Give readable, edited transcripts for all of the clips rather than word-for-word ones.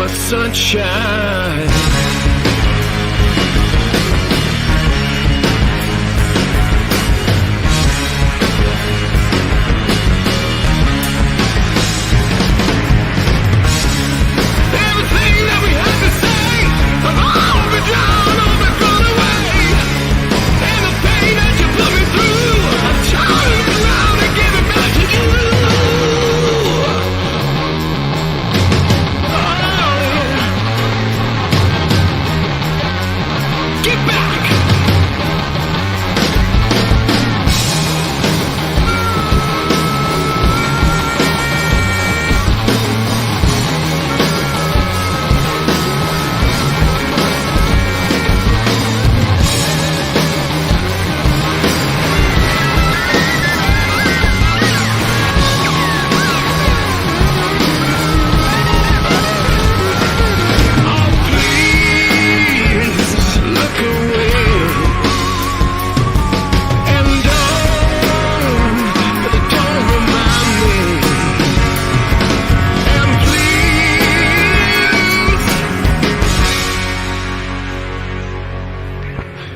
my sunshine.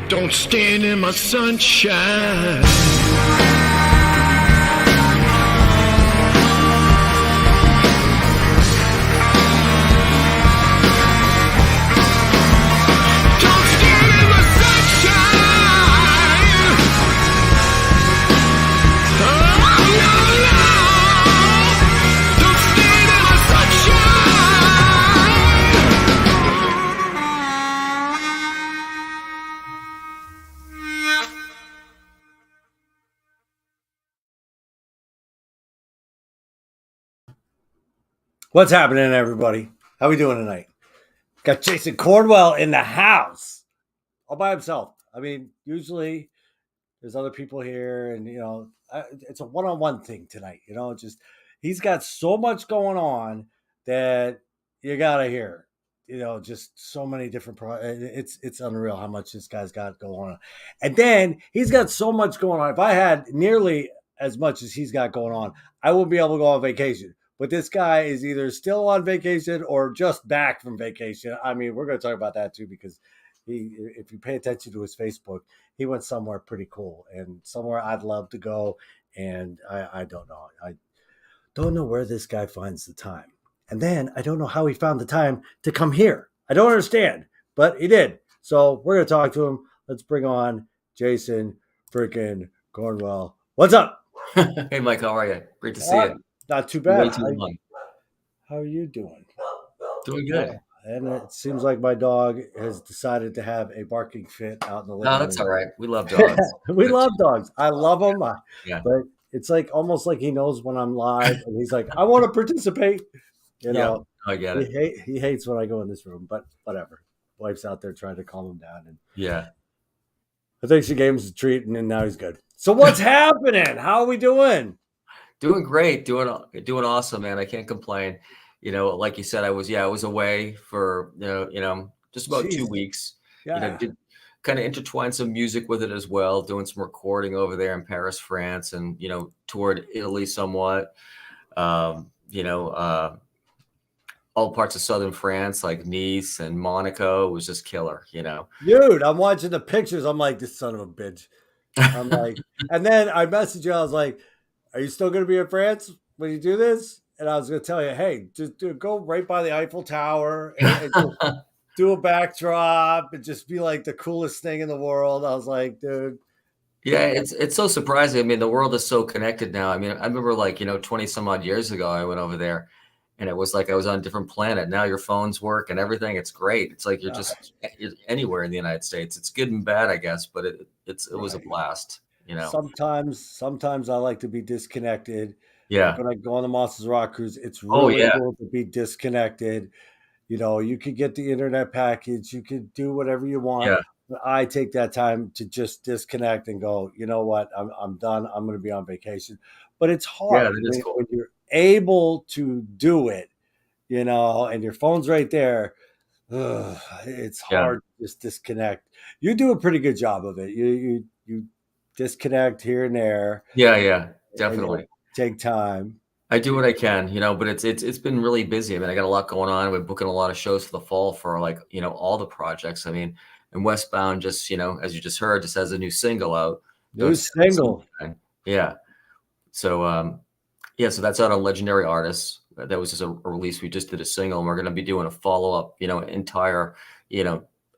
Don't stand in my sunshine. What's happening, everybody? How we doing tonight? Got Jason Cornwell in the house, all by himself. I mean, usually there's other people here, and it's a one-on-one thing tonight. Just he's got so much going on that you gotta hear. Just so many different. It's unreal how much this guy's got going on, and then he's got so much going on. If I had nearly as much as he's got going on, I wouldn't be able to go on vacation. But this guy is either still on vacation or just back from vacation. I mean, we're going to talk about that too, because if you pay attention to his Facebook, he went somewhere pretty cool and somewhere I'd love to go. And I don't know. I don't know where this guy finds the time. And then I don't know how he found the time to come here. I don't understand, but he did. So we're going to talk to him. Let's bring on Jason freaking Cornwell. What's up? Hey, Mike, how are you? Great to see you. Not too bad. How are you doing? Doing good. And it seems like my dog has decided to have a barking fit out in the living room. No, that's all right. We love dogs. We love dogs. I love them. Yeah. But it's like almost like he knows when I'm live, and he's like, "I want to participate." Yeah, I get it. He hates when I go in this room, but whatever. Wife's out there trying to calm him down, and I think she gave him a treat, and then now he's good. So what's happening? How are we doing? Doing great, doing awesome, man. I can't complain. Like you said, I was away for just about 2 weeks. Yeah. Did kind of intertwine some music with it as well, doing some recording over there in Paris, France, and toured Italy somewhat. All parts of southern France, like Nice and Monaco, was just killer. Dude, I'm watching the pictures. I'm like, this son of a bitch. I'm like, and then I messaged you. I was like, are you still going to be in France when you do this? And I was going to tell you, hey, just go right by the Eiffel Tower and do a backdrop and just be like the coolest thing in the world. I was like, dude. Yeah, it's so surprising. I mean, the world is so connected now. I mean, I remember 20 some odd years ago, I went over there and it was like I was on a different planet. Now your phones work and everything. It's great. It's like you're anywhere in the United States. It's good and bad, I guess, but it was a blast. Sometimes I like to be disconnected. Yeah. Like when I go on the Monsters Rock cruise, it's really cool to be disconnected. You could get the internet package, you could do whatever you want. Yeah. But I take that time to just disconnect and go, you know what, I'm done. I'm going to be on vacation. But it's hard when you're able to do it, and your phone's right there. It's hard to just disconnect. You do a pretty good job of it. You disconnect here and there. Yeah, definitely. Take time. I do what I can, but it's been really busy. I mean, I got a lot going on. We're booking a lot of shows for the fall for like, all the projects. I mean, and Westbound just, as you just heard, just has a new single out. New Don't Stare at the single. Sunshine. Yeah. So yeah, so that's out on Legendary Artists. That was just a release. We just did a single, and we're going to be doing a follow-up, entire,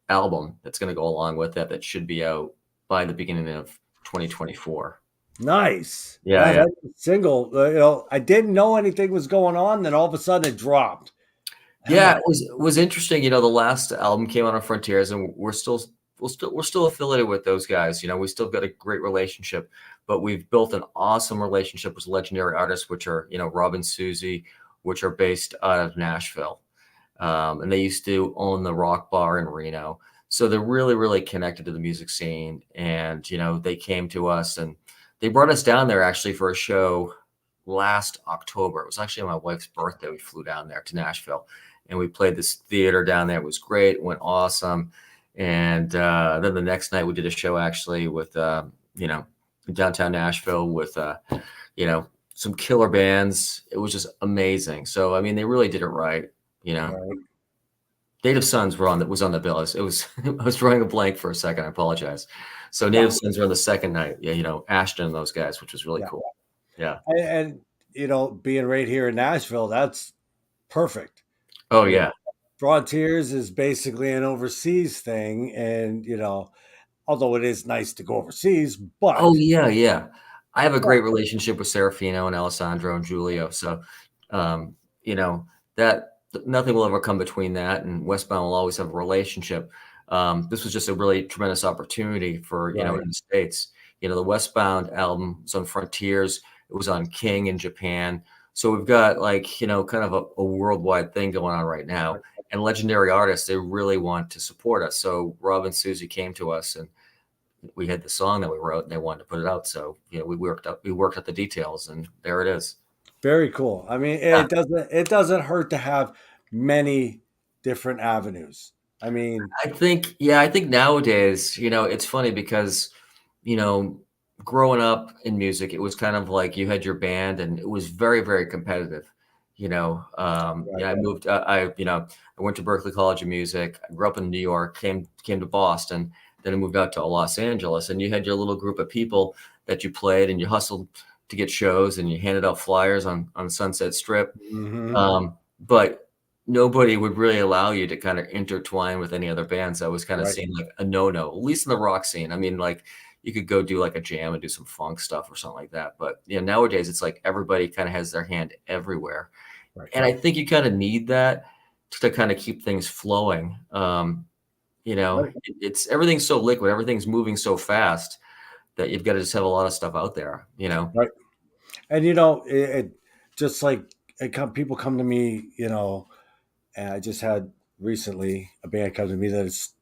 album that's going to go along with that. That should be out by the beginning of 2024. Nice. Yeah, yeah. That's a single. I didn't know anything was going on. Then all of a sudden it dropped. And I'm Yeah, like, it was interesting. The last album came out on Frontiers, and we're still affiliated with those guys. We still got a great relationship, but we've built an awesome relationship with Legendary Artists, which are Rob and Susie, which are based out of Nashville, and they used to own the Rock Bar in Reno. So they're really, really connected to the music scene, and they came to us and they brought us down there actually for a show last October. It was actually on my wife's birthday. We flew down there to Nashville, and we played this theater down there. It was great. It went awesome. And then the next night we did a show actually with, downtown Nashville with, some killer bands. It was just amazing. So, I mean, they really did it right. right. Native Sons was on the bill. I was drawing a blank for a second. I apologize. So Native Sons were on the second night. Yeah, Ashton and those guys, which was really Yeah. cool. Yeah. And being right here in Nashville, that's perfect. Oh yeah. Frontiers is basically an overseas thing, and although it is nice to go overseas, but Oh yeah, yeah. I have a great relationship with Serafino and Alessandro and Giulio. So, that nothing will ever come between that, and Westbound will always have a relationship. This was just a really tremendous opportunity for in Right. the States. The Westbound album was on Frontiers. It was on King in Japan. So we've got like kind of a worldwide thing going on right now. And Legendary Artists, they really want to support us. So Rob and Susie came to us, and we had the song that we wrote, and they wanted to put it out. So we worked out the details, and there it is. Very cool. I mean, Yeah. it doesn't hurt to have many different avenues. I mean, I think nowadays, it's funny because, growing up in music, it was kind of like you had your band and it was very, very competitive. I moved, I went to Berklee College of Music. I grew up in New York, came to Boston, then I moved out to Los Angeles, and you had your little group of people that you played and you hustled to get shows and you handed out flyers on Sunset Strip. mhm. But nobody would really allow you to kind of intertwine with any other bands. That was kind of Right. seen like a no-no, at least in the rock scene. I mean, like you could go do like a jam and do some funk stuff or something like that. But nowadays it's like everybody kind of has their hand everywhere. Right. And I think you kind of need that to kind of keep things flowing. Right. It's everything's so liquid, everything's moving so fast that you've got to just have a lot of stuff out there. Right. And it just like people come to me, and I just had recently a band come to me that is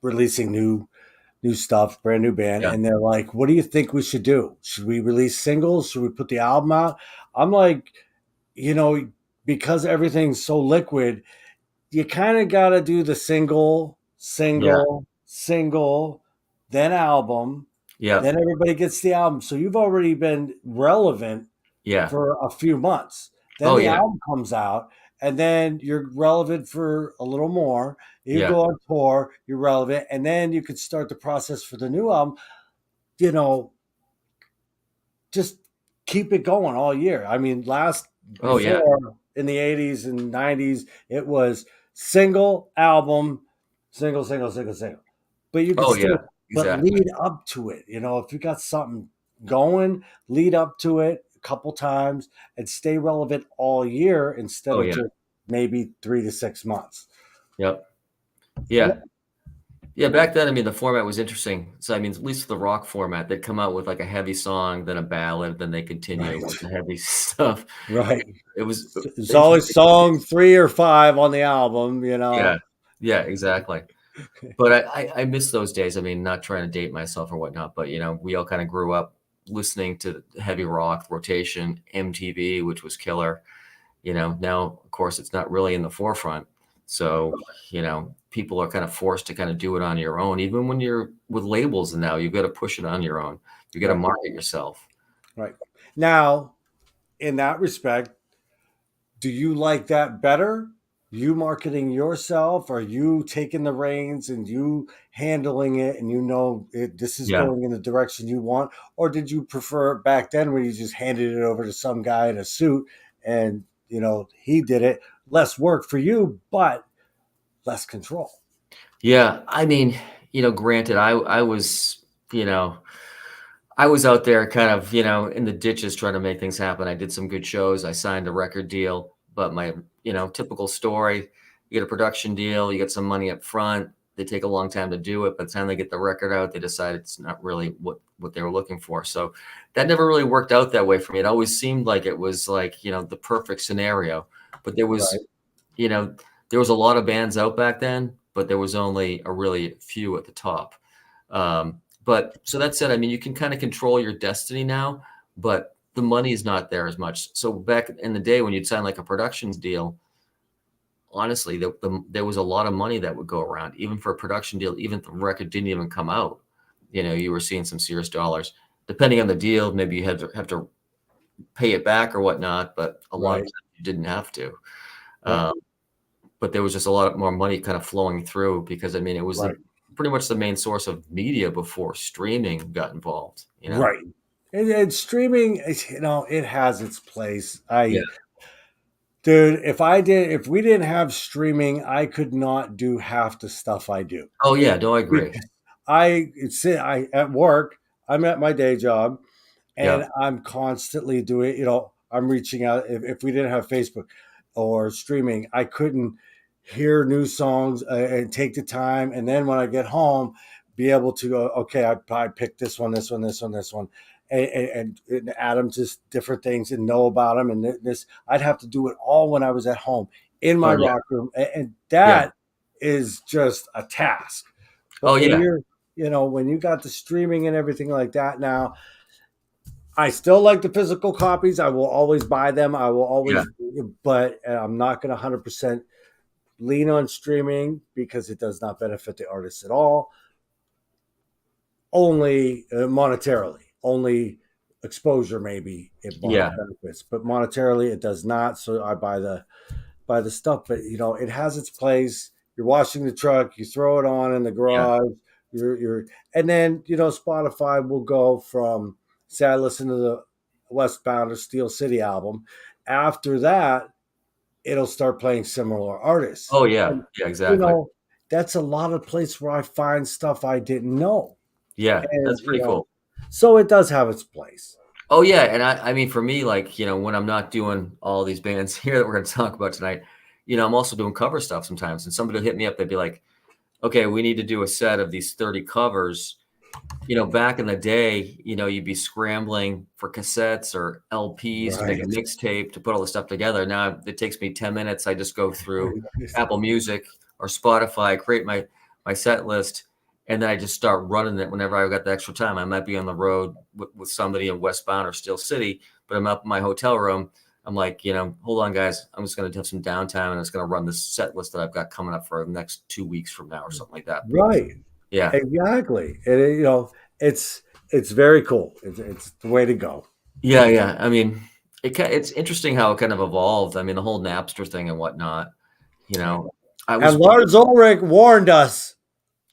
releasing new stuff, brand new band, Yeah. and they're like, "What do you think we should do? Should we release singles? Should we put the album out?" I'm like, because everything's so liquid, you kind of got to do the single, Yeah. single, then album, Yeah. then everybody gets the album. So you've already been relevant Yeah. for a few months. Then Oh the yeah. album comes out, and then you're relevant for a little more. You Yeah. go on tour, you're relevant, and then you could start the process for the new album. You know, just keep it going all year. I mean, Oh yeah. before in the 80s and 90s, it was single album, single, single, single, single. But you could Oh still yeah. but Exactly. lead up to it. If you got something going, lead up to it a couple times and stay relevant all year instead Oh of yeah. just maybe 3 to 6 months. Yep. Yeah. Yeah. Back then, I mean, the format was interesting. So, I mean, at least the rock format, they'd come out with like a heavy song, then a ballad, then they continue Right. with the heavy stuff. Right. It was There's always song 3 or 5 on the album, Yeah. Yeah, exactly. But I miss those days. I mean, not trying to date myself or whatnot, but we all kind of grew up listening to heavy rock, rotation, MTV, which was killer. Now of course it's not really in the forefront. So, people are kind of forced to kind of do it on your own. Even when you're with labels and now you've got to push it on your own. You got to Right. market yourself. Right. Now, in that respect, do you like that better? You marketing yourself, or you taking the reins and you handling it, and this is Yeah. going in the direction you want? Or did you prefer it back then when you just handed it over to some guy in a suit and he did it? Less work for you, but less control. Yeah. I mean, granted, I was, you know, I was out there kind of, in the ditches trying to make things happen. I did some good shows. I signed a record deal, but my, typical story, you get a production deal, you get some money up front. They take a long time to do it. By the time they get the record out, they decide it's not really what they were looking for. So that never really worked out that way for me. It always seemed like it was like, the perfect scenario. But Right. you know, there was a lot of bands out back then, but there was only a really few at the top. But so that said, I mean, you can kind of control your destiny now, but the money is not there as much. So back in the day when you'd sign like a productions deal, honestly, there was a lot of money that would go around, even for a production deal, even if the record didn't even come out. You were seeing some serious dollars. Depending on the deal, maybe you have to pay it back or whatnot, but a lot of Right. times you didn't have to. Yeah. Um, but there was just a lot more money kind of flowing through because I mean, it was Right. pretty much the main source of media before streaming got involved. Right. And streaming, it has its place. Yeah. Dude, if we didn't have streaming, I could not do half the stuff I do. Oh yeah. No, I agree. Because I at work, I'm at my day job, Yeah. and I'm constantly doing, I'm reaching out. If we didn't have Facebook or streaming, I couldn't hear new songs and take the time. And then when I get home, be able to go, okay, I picked this one, this one, this one, this one, and add them to different things and know about them. And this, I'd have to do it all when I was at home in Oh my yeah. rock room. And Yeah. that is just a task. Oh But yeah. when you got the streaming and everything like that now, I still like the physical copies. I will always buy them. I will Yeah. always, but I'm not going to 100% lean on streaming because it does not benefit the artists at all. Only monetarily, only exposure maybe it Yeah. benefits, but monetarily it does not. So I buy the stuff, but it has its place. You're washing the truck, you throw it on in the Yeah. garage. And then Spotify will go from, say, I listen to the Westbound or SteelCity album. After that, it'll start playing similar artists, Oh yeah. and Yeah. you Exactly. know that's a lot of place where I find stuff I didn't know, Yeah. and That's pretty cool. so it does have its place. Oh yeah, and I mean for me, like, when I'm not doing all these bands here that we're gonna talk about tonight, I'm also doing cover stuff sometimes. And somebody will hit me up, they'd be like, okay, we need to do a set of these 30 covers. Back in the day, you'd be scrambling for cassettes or LPs to make a Right. mixtape to put all the stuff together. Now it takes me 10 minutes. I just go through Apple Music or Spotify, create my set list, and then I just start running it whenever I've got the extra time. I might be on the road with somebody in Westbound or Steel City, but I'm up in my hotel room. I'm like, hold on, guys. I'm just going to have some downtime and I'm just going to run this set list that I've got coming up for the next 2 weeks from now or something like that. Right. Yeah. Exactly. And it's very cool. It's the way to go. Yeah, yeah. I mean, it's interesting how it kind of evolved. I mean, the whole Napster thing and whatnot. You know, I was And Lars Ulrich warned us.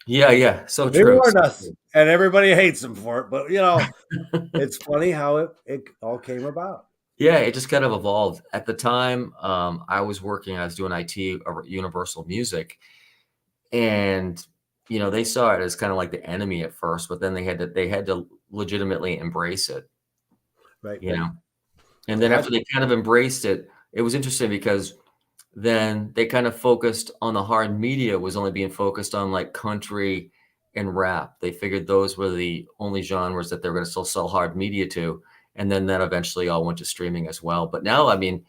yeah, yeah. So He true. warned So us, and everybody hates him for it. But it's funny how it all came about. yeah, it just kind of evolved. At the time, I was doing IT over at Universal Music, and they saw it as kind of like the enemy at first, but then they had to legitimately embrace it. Right. You know, and They then had after they kind of embraced it, it was interesting because then they kind of focused on the hard media was only being focused on like country and rap. They figured those were the only genres that they were going to still sell hard media to. And then that eventually all went to streaming as well. But now, I mean,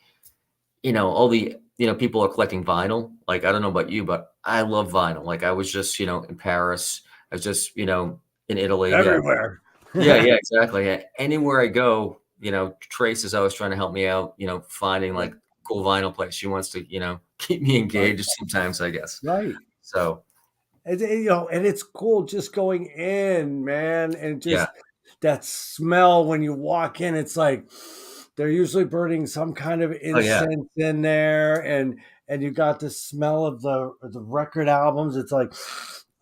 all the, people are collecting vinyl. Like, I don't know about you, but I love vinyl. Like I was just, in Paris, I was just, in Italy. Yeah. everywhere. Yeah, yeah, exactly. Yeah. Anywhere I go, Trace is always trying to help me out, finding like cool vinyl place. She wants to, keep me Right. engaged sometimes, I guess. Right. So And it's cool just going in, man, and yeah, just that smell when you walk in. It's like they're usually burning some kind of Oh yeah. incense in there, and you got the smell of the record albums. It's like,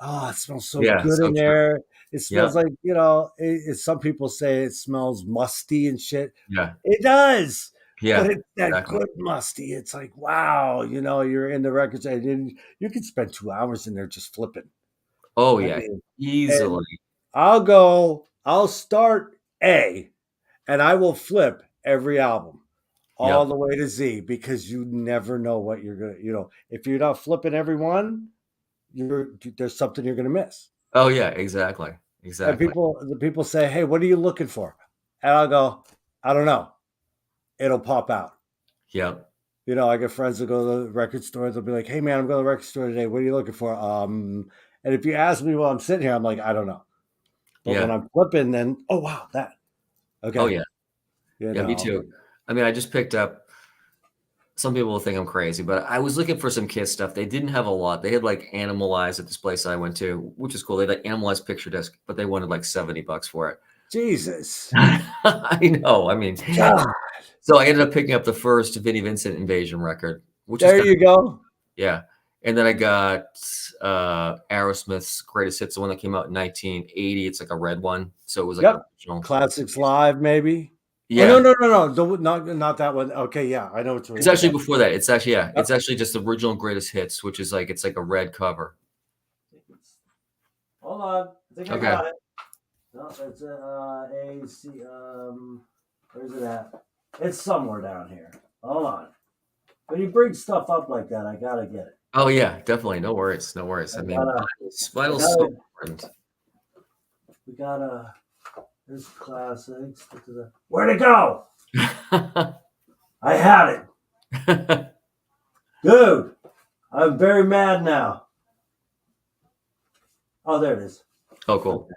oh, it smells so Yeah. good So in true. there. It smells Yep. like, some people say it smells musty and shit. Yeah. It does, but Yeah. it's that Exactly. good musty. It's like, wow, you're in the records and you could spend 2 hours in there just flipping. Oh I yeah. mean, and Easily. I'll start A and I will flip every album all Yep. the way to Z because you never know what you're gonna, if you're not flipping every one, there's something you're gonna miss. Oh yeah. Exactly. And Exactly. the people say, "Hey, what are you looking for?" And I'll go, "I don't know. It'll pop out." Yep. I get friends that go to the record store. They'll be like, "Hey, man, I'm going to the record store today. What are you looking for?" And if you ask me while I'm sitting here, I'm like, "I don't know." But when Yeah. I'm flipping, then oh wow, that Oh okay, yeah. you Yeah. Me know, too. I mean, I just picked up. Some people will think I'm crazy, but I was looking for some Kiss stuff. They didn't have a lot. They had like Animalize at this place I went to, which is cool. They had like Animalize picture disc, but they wanted like $70 for it. Jesus, I know. I mean, God, so I ended up picking up the first Vinnie Vincent Invasion record, which is there kind of you go. yeah. And then I got Aerosmith's Greatest Hits, the one that came out in 1980. It's like a red one, so it was like Yep, original. Classics Live, maybe. Oh no, Yeah, no, no, no, not that one. Okay, yeah, I know what you're it's talking actually about. before that. It's actually Yep. it's actually just the original Greatest Hits, which is like it's like a red cover. Hold on, I think I Okay. got it. No, it's a C. Where's it at? It's somewhere down here. Hold on. When you bring stuff up like that, I gotta get it. Oh yeah, definitely. No worries. No worries. I mean, vinyl's so important. We gotta. There's classics. Where'd it go? I had it, dude. I'm very mad now. Oh, there it is. Oh, cool.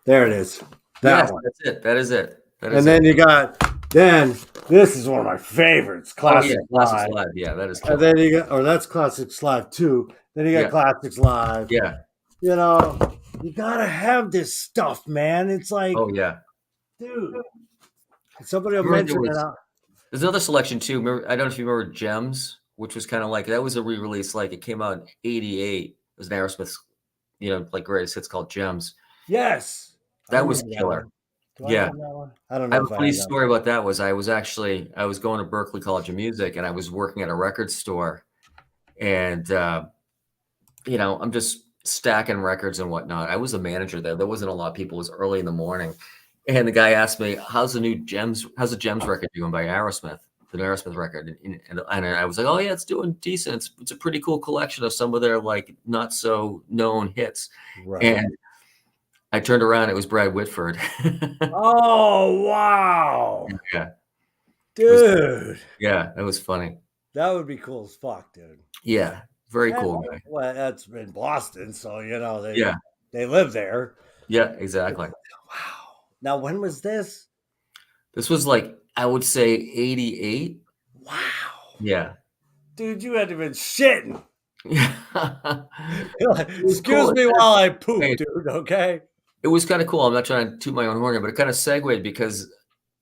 There it is. That Yes, one. that's it. That is it. That And is then it. you got. Then this is one of my favorites. Oh yeah, Classic Classics Live. Live. Yeah, that is And killer. then you got, or that's Classics Live too. Then you got Yeah, Classics Live. yeah. You know, you gotta have this stuff, man. It's like, Oh yeah. dude, somebody will Remember mention it. there's another selection too. Remember, I don't know if you remember Gems, which was kind of like that was a re-release. Like it came out in '88. It was an Aerosmith's, like greatest hits called Gems. Yes, I That was remember that killer. one. Do I Yeah. have that one? I don't I know have a if I funny have that one. story about that. I was going to Berkeley College of Music and I was working at a record store, and I'm just stacking records and whatnot. I was a manager there. There wasn't a lot of people. It was early in the morning, and the guy asked me, How's the Gems record doing by Aerosmith?" The Aerosmith record, and I was like, "Oh yeah, it's doing decent. It's a pretty cool collection of some of their like not so known hits." Right. And I turned around, it was Brad Whitford. Oh wow, Yeah, dude, yeah, that was funny. that would be cool as fuck, dude. Yeah, very And, cool guy. well, that's in Boston, so Yeah, they live there. yeah, exactly. Wow. Now, when was this? This was like I would say 88. Wow, Yeah. dude, you had to been shitting. Yeah. You're like, It was excuse cool. me while I poop, Hey, dude. Okay. it was kind of cool. I'm not trying to toot my own horn here, but it kind of segued because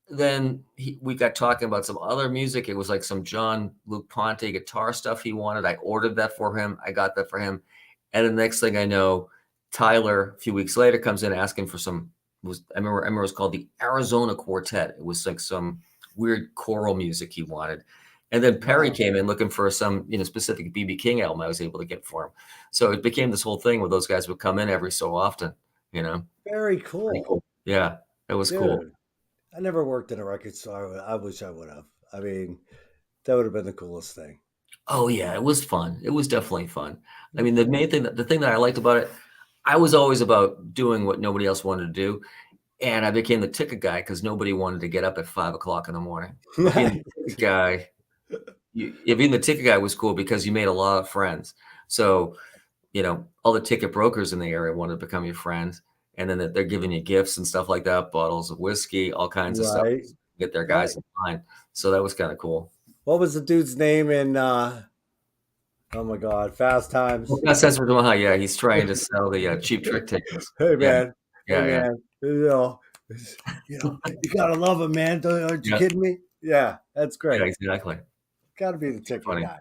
then we got talking about some other music. It was like some John Luke Ponte guitar stuff he wanted. I ordered that for him. I got that for him. And the next thing I know, Tyler, a few weeks later, comes in asking for some. I remember it was called the Arizona Quartet. It was like some weird choral music he wanted. And then Perry Wow. came in looking for some, specific BB King album I was able to get for him. So it became this whole thing where those guys would come in every so often, Very Pretty cool. cool. Yeah, it was cool. Dude, I never worked in a record store. I wish I would have. I mean, that would have been the coolest thing. Oh yeah, it was fun. It was definitely fun. I mean, the thing that I liked about it, I was always about doing what nobody else wanted to do. And I became the ticket guy because nobody wanted to get up at 5 o'clock in the morning. But being the ticket guy, being the ticket guy was cool because you made a lot of friends. So, all the ticket brokers in the area wanted to become your friends. And then they're giving you gifts and stuff like that, bottles of whiskey, all kinds of stuff. Right. Get their guys in line. So that was kind of cool. What was the dude's name in oh my god, Fast Times? That sense for Omaha, yeah, he's trying to sell the cheap trick tickets. Hey Yeah, man. yeah, Hey yeah. man. You know, you gotta love him, man. Aren't you Yeah, kidding me? Yeah, that's yeah, great. exactly. Got to be the ticket Funny. guy.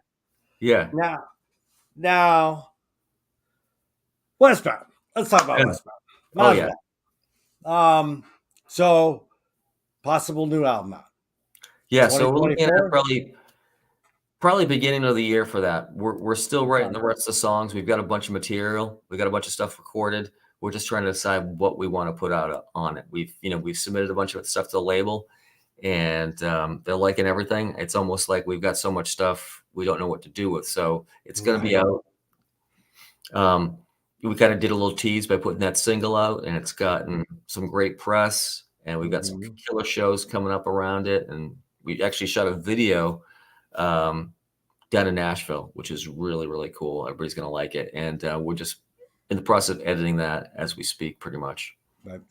Yeah. Now, Westbound. Let's talk about Yeah. Westbound. Oh Might as yeah. well. So possible new album out Yeah. So we're looking at 2024. probably beginning of the year for that. We're still writing Okay. the rest of the songs. We've got a bunch of material. We got a bunch of stuff recorded. We're just trying to decide what we want to put out on it. We've submitted a bunch of stuff to the label, and they're liking everything. It's almost like we've got so much stuff we don't know what to do with. So it's going to be Right. out. We kind of did a little tease by putting that single out, and it's gotten some great press. And we've got some Mhm. killer shows coming up around it. And we actually shot a video um, down in Nashville, which is really, really cool. Everybody's going to like it. And we're just in the process of editing that as we speak, pretty much.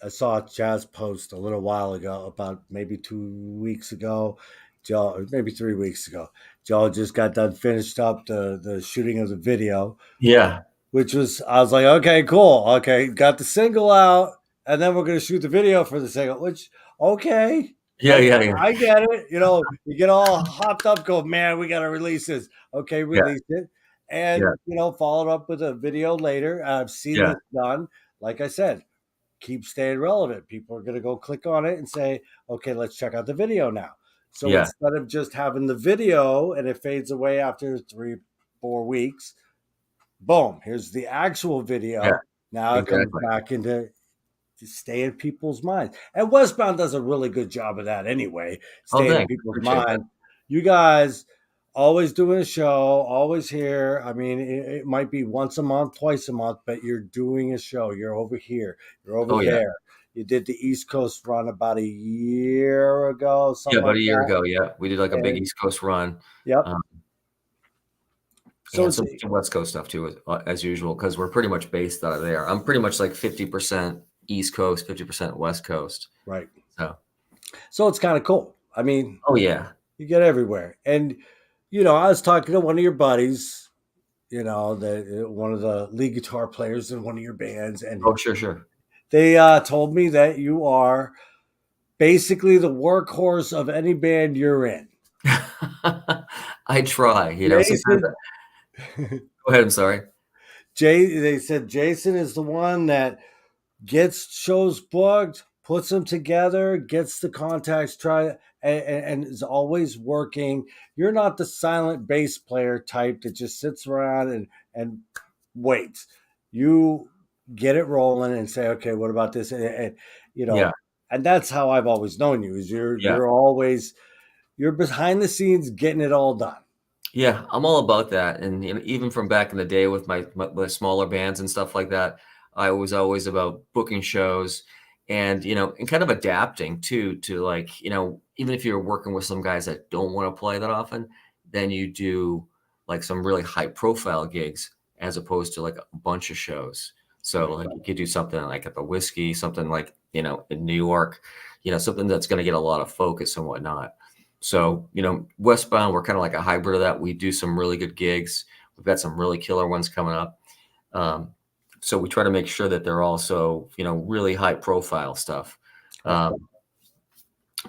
I saw a Jazz post a little while ago, about maybe 2 weeks ago, Joe, or maybe 3 weeks ago. Joe just got done finished up the shooting of the video, Yeah. which was I was like, okay, cool, okay, got the single out, and then we're gonna shoot the video for the single. Which okay, Yeah. Yeah. Yeah. I get it. You know, you get all hopped up, go, man, we gotta release this. Okay, Yeah. release it, Yeah. and followed up with a video later. I've seen Yeah. this done. Like I said, keep staying relevant. People are going to go click on it and say, okay, let's check out the video now. So Yeah. instead of just having the video and it fades away after 3, 4 weeks, boom, here's the actual Yeah. video. Now it comes Exactly. back into to stay in people's minds. And Westbound does a really good job of that anyway, Oh, staying in thanks. people's Appreciate that. mind. You guys always doing a show, always here. I mean, it might be once a month, twice a month, but you're doing a show. You're over here, you're over Oh, yeah. there. You did the East Coast run about a year ago, Yeah. something About like a year that. ago. Yeah. We did like a big And East Coast run. yep. Um, So and it's some West Coast stuff too, as usual, because we're pretty much based out of there. I'm pretty much like 50% East Coast, 50% West Coast. right. So, So it's kind of cool. I mean, oh yeah. you get everywhere. And I was talking to one of your buddies, one of the lead guitar players in one of your bands, and Oh, sure, sure. they told me that you are basically the workhorse of any band you're in. I try, sometimes. Jason, Go ahead. I'm sorry. they said Jason is the one that gets shows booked, puts them together, gets the contacts, and is always working. You're not the silent bass player type that just sits around and waits. You get it rolling and say, okay, what about this? Yeah, And that's how I've always known you. Is yeah, you're behind the scenes getting it all done. yeah. I'm all about that, and even from back in the day with my smaller bands and stuff like that, I was always about booking shows, and and kind of adapting to like even if you're working with some guys that don't want to play that often, then you do like some really high profile gigs as opposed to like a bunch of shows. So Right. like you could do something like at the Whiskey, something like in New York, something that's going to get a lot of focus and whatnot. So, Westbound, we're kind of like a hybrid of that. We do some really good gigs. We've got some really killer ones coming up. Um, so we try to make sure that they're also, really high profile stuff. Okay.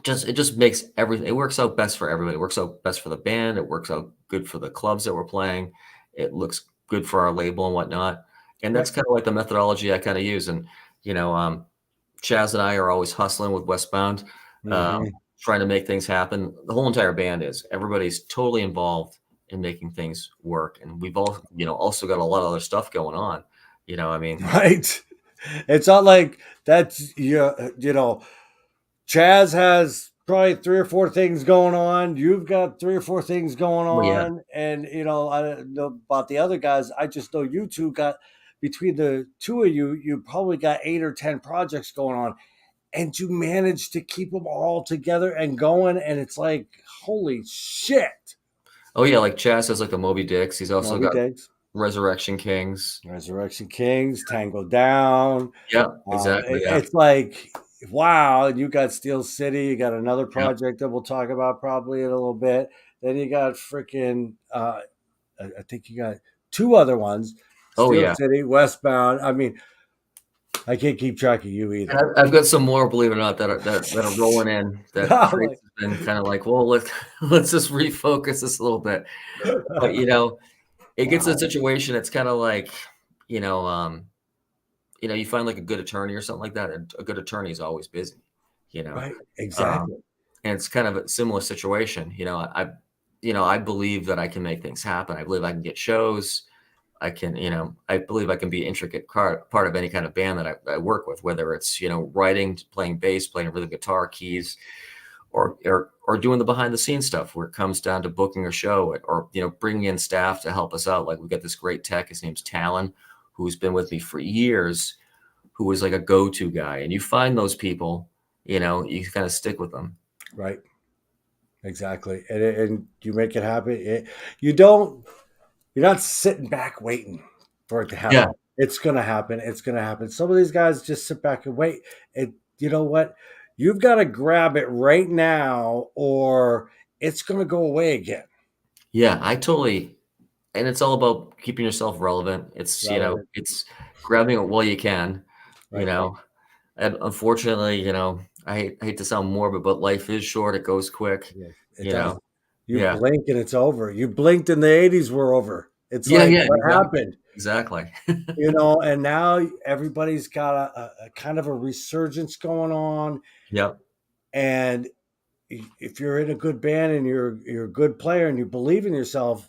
It just makes everything, it works out best for everybody. It works out best for the band. It works out good for the clubs that we're playing. It looks good for our label and whatnot. And that's Right. kind of like the methodology I kind of use. And, Chaz and I are always hustling with Westbound. Mhm. Trying to make things happen. The whole entire band is. Everybody's totally involved in making things work, and we've all, also got a lot of other stuff going on. I mean, Right. It's not like that's Chaz has probably 3 or 4 things going on. You've got 3 or 4 things going oh yeah, on, and I don't know about the other guys. I just know you two got between the two of you. You probably got 8 or 10 projects going on, and you managed to keep them all together and going. And it's like, holy shit! oh yeah. Like Chaz has like the Moby Dicks. He's also Moby got Diggs, Resurrection Kings. Resurrection Kings, Tango Down. Yeah, exactly. Yeah, It's like, wow. And you got Steel City. You got another yeah. project that we'll talk about probably in a little bit. Then you got freaking, I think you got 2 other ones, Oh Steel yeah, City, Westbound. I mean, I can't keep track of you either. And I've got some more, believe it or not, that are rolling in. That Trace has been kind of like, well, let's just refocus this a little bit. But it gets to a Wow. situation. It's kind of like, you know, you find like a good attorney or something like that. And a good attorney is always busy, Right. um, Exactly. and it's kind of a similar situation. I believe that I can make things happen. I believe I can get shows. I can, I believe I can be an intricate part of any kind of band that I work with, whether it's, writing, playing bass, playing rhythm guitar, keys, or doing the behind the scenes stuff where it comes down to booking a show or, bringing in staff to help us out. Like we've got this great tech, his name's Talon, who's been with me for years, who is like a go-to guy. And you find those people, you kind of stick with them. Right. Exactly. And you make it happen. You're not sitting back waiting for it to happen. Yeah. It's going to happen. It's going to happen. Some of these guys just sit back and wait. And you know what? You've got to grab it right now or it's going to go away again. Yeah, and it's all about keeping yourself relevant. It's, Relevant. it's grabbing it while you can, Right. and unfortunately, I hate to sound morbid, but life is short. It goes quick, Yeah, it you does. know. You Yeah. blink and it's over. You blinked and the 80s were over. It's Yeah, like, yeah, what happened? exactly. And now everybody's got a kind of a resurgence going on. Yep. And if you're in a good band and you're a good player and you believe in yourself,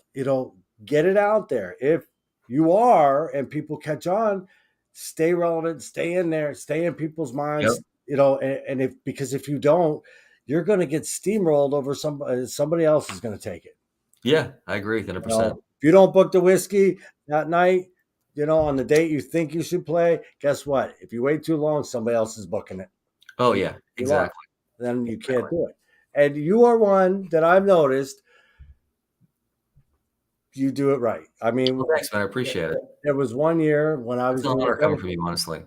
get it out there. If you are and people catch on, stay relevant, stay in there, stay in people's minds, and because if you don't, you're going to get steamrolled over somebody else is going to take it. Yeah, I agree 100%. If you don't book the whiskey that night, on the date you think you should play, guess what? If you wait too long, somebody else is booking it. Oh yeah, You lost. exactly. Then you can't do it. And you are one that I've noticed you do it right. I mean, Well, thanks, man. I appreciate it. there was one year when I was It's an doing honor a coming from benefit. you, honestly.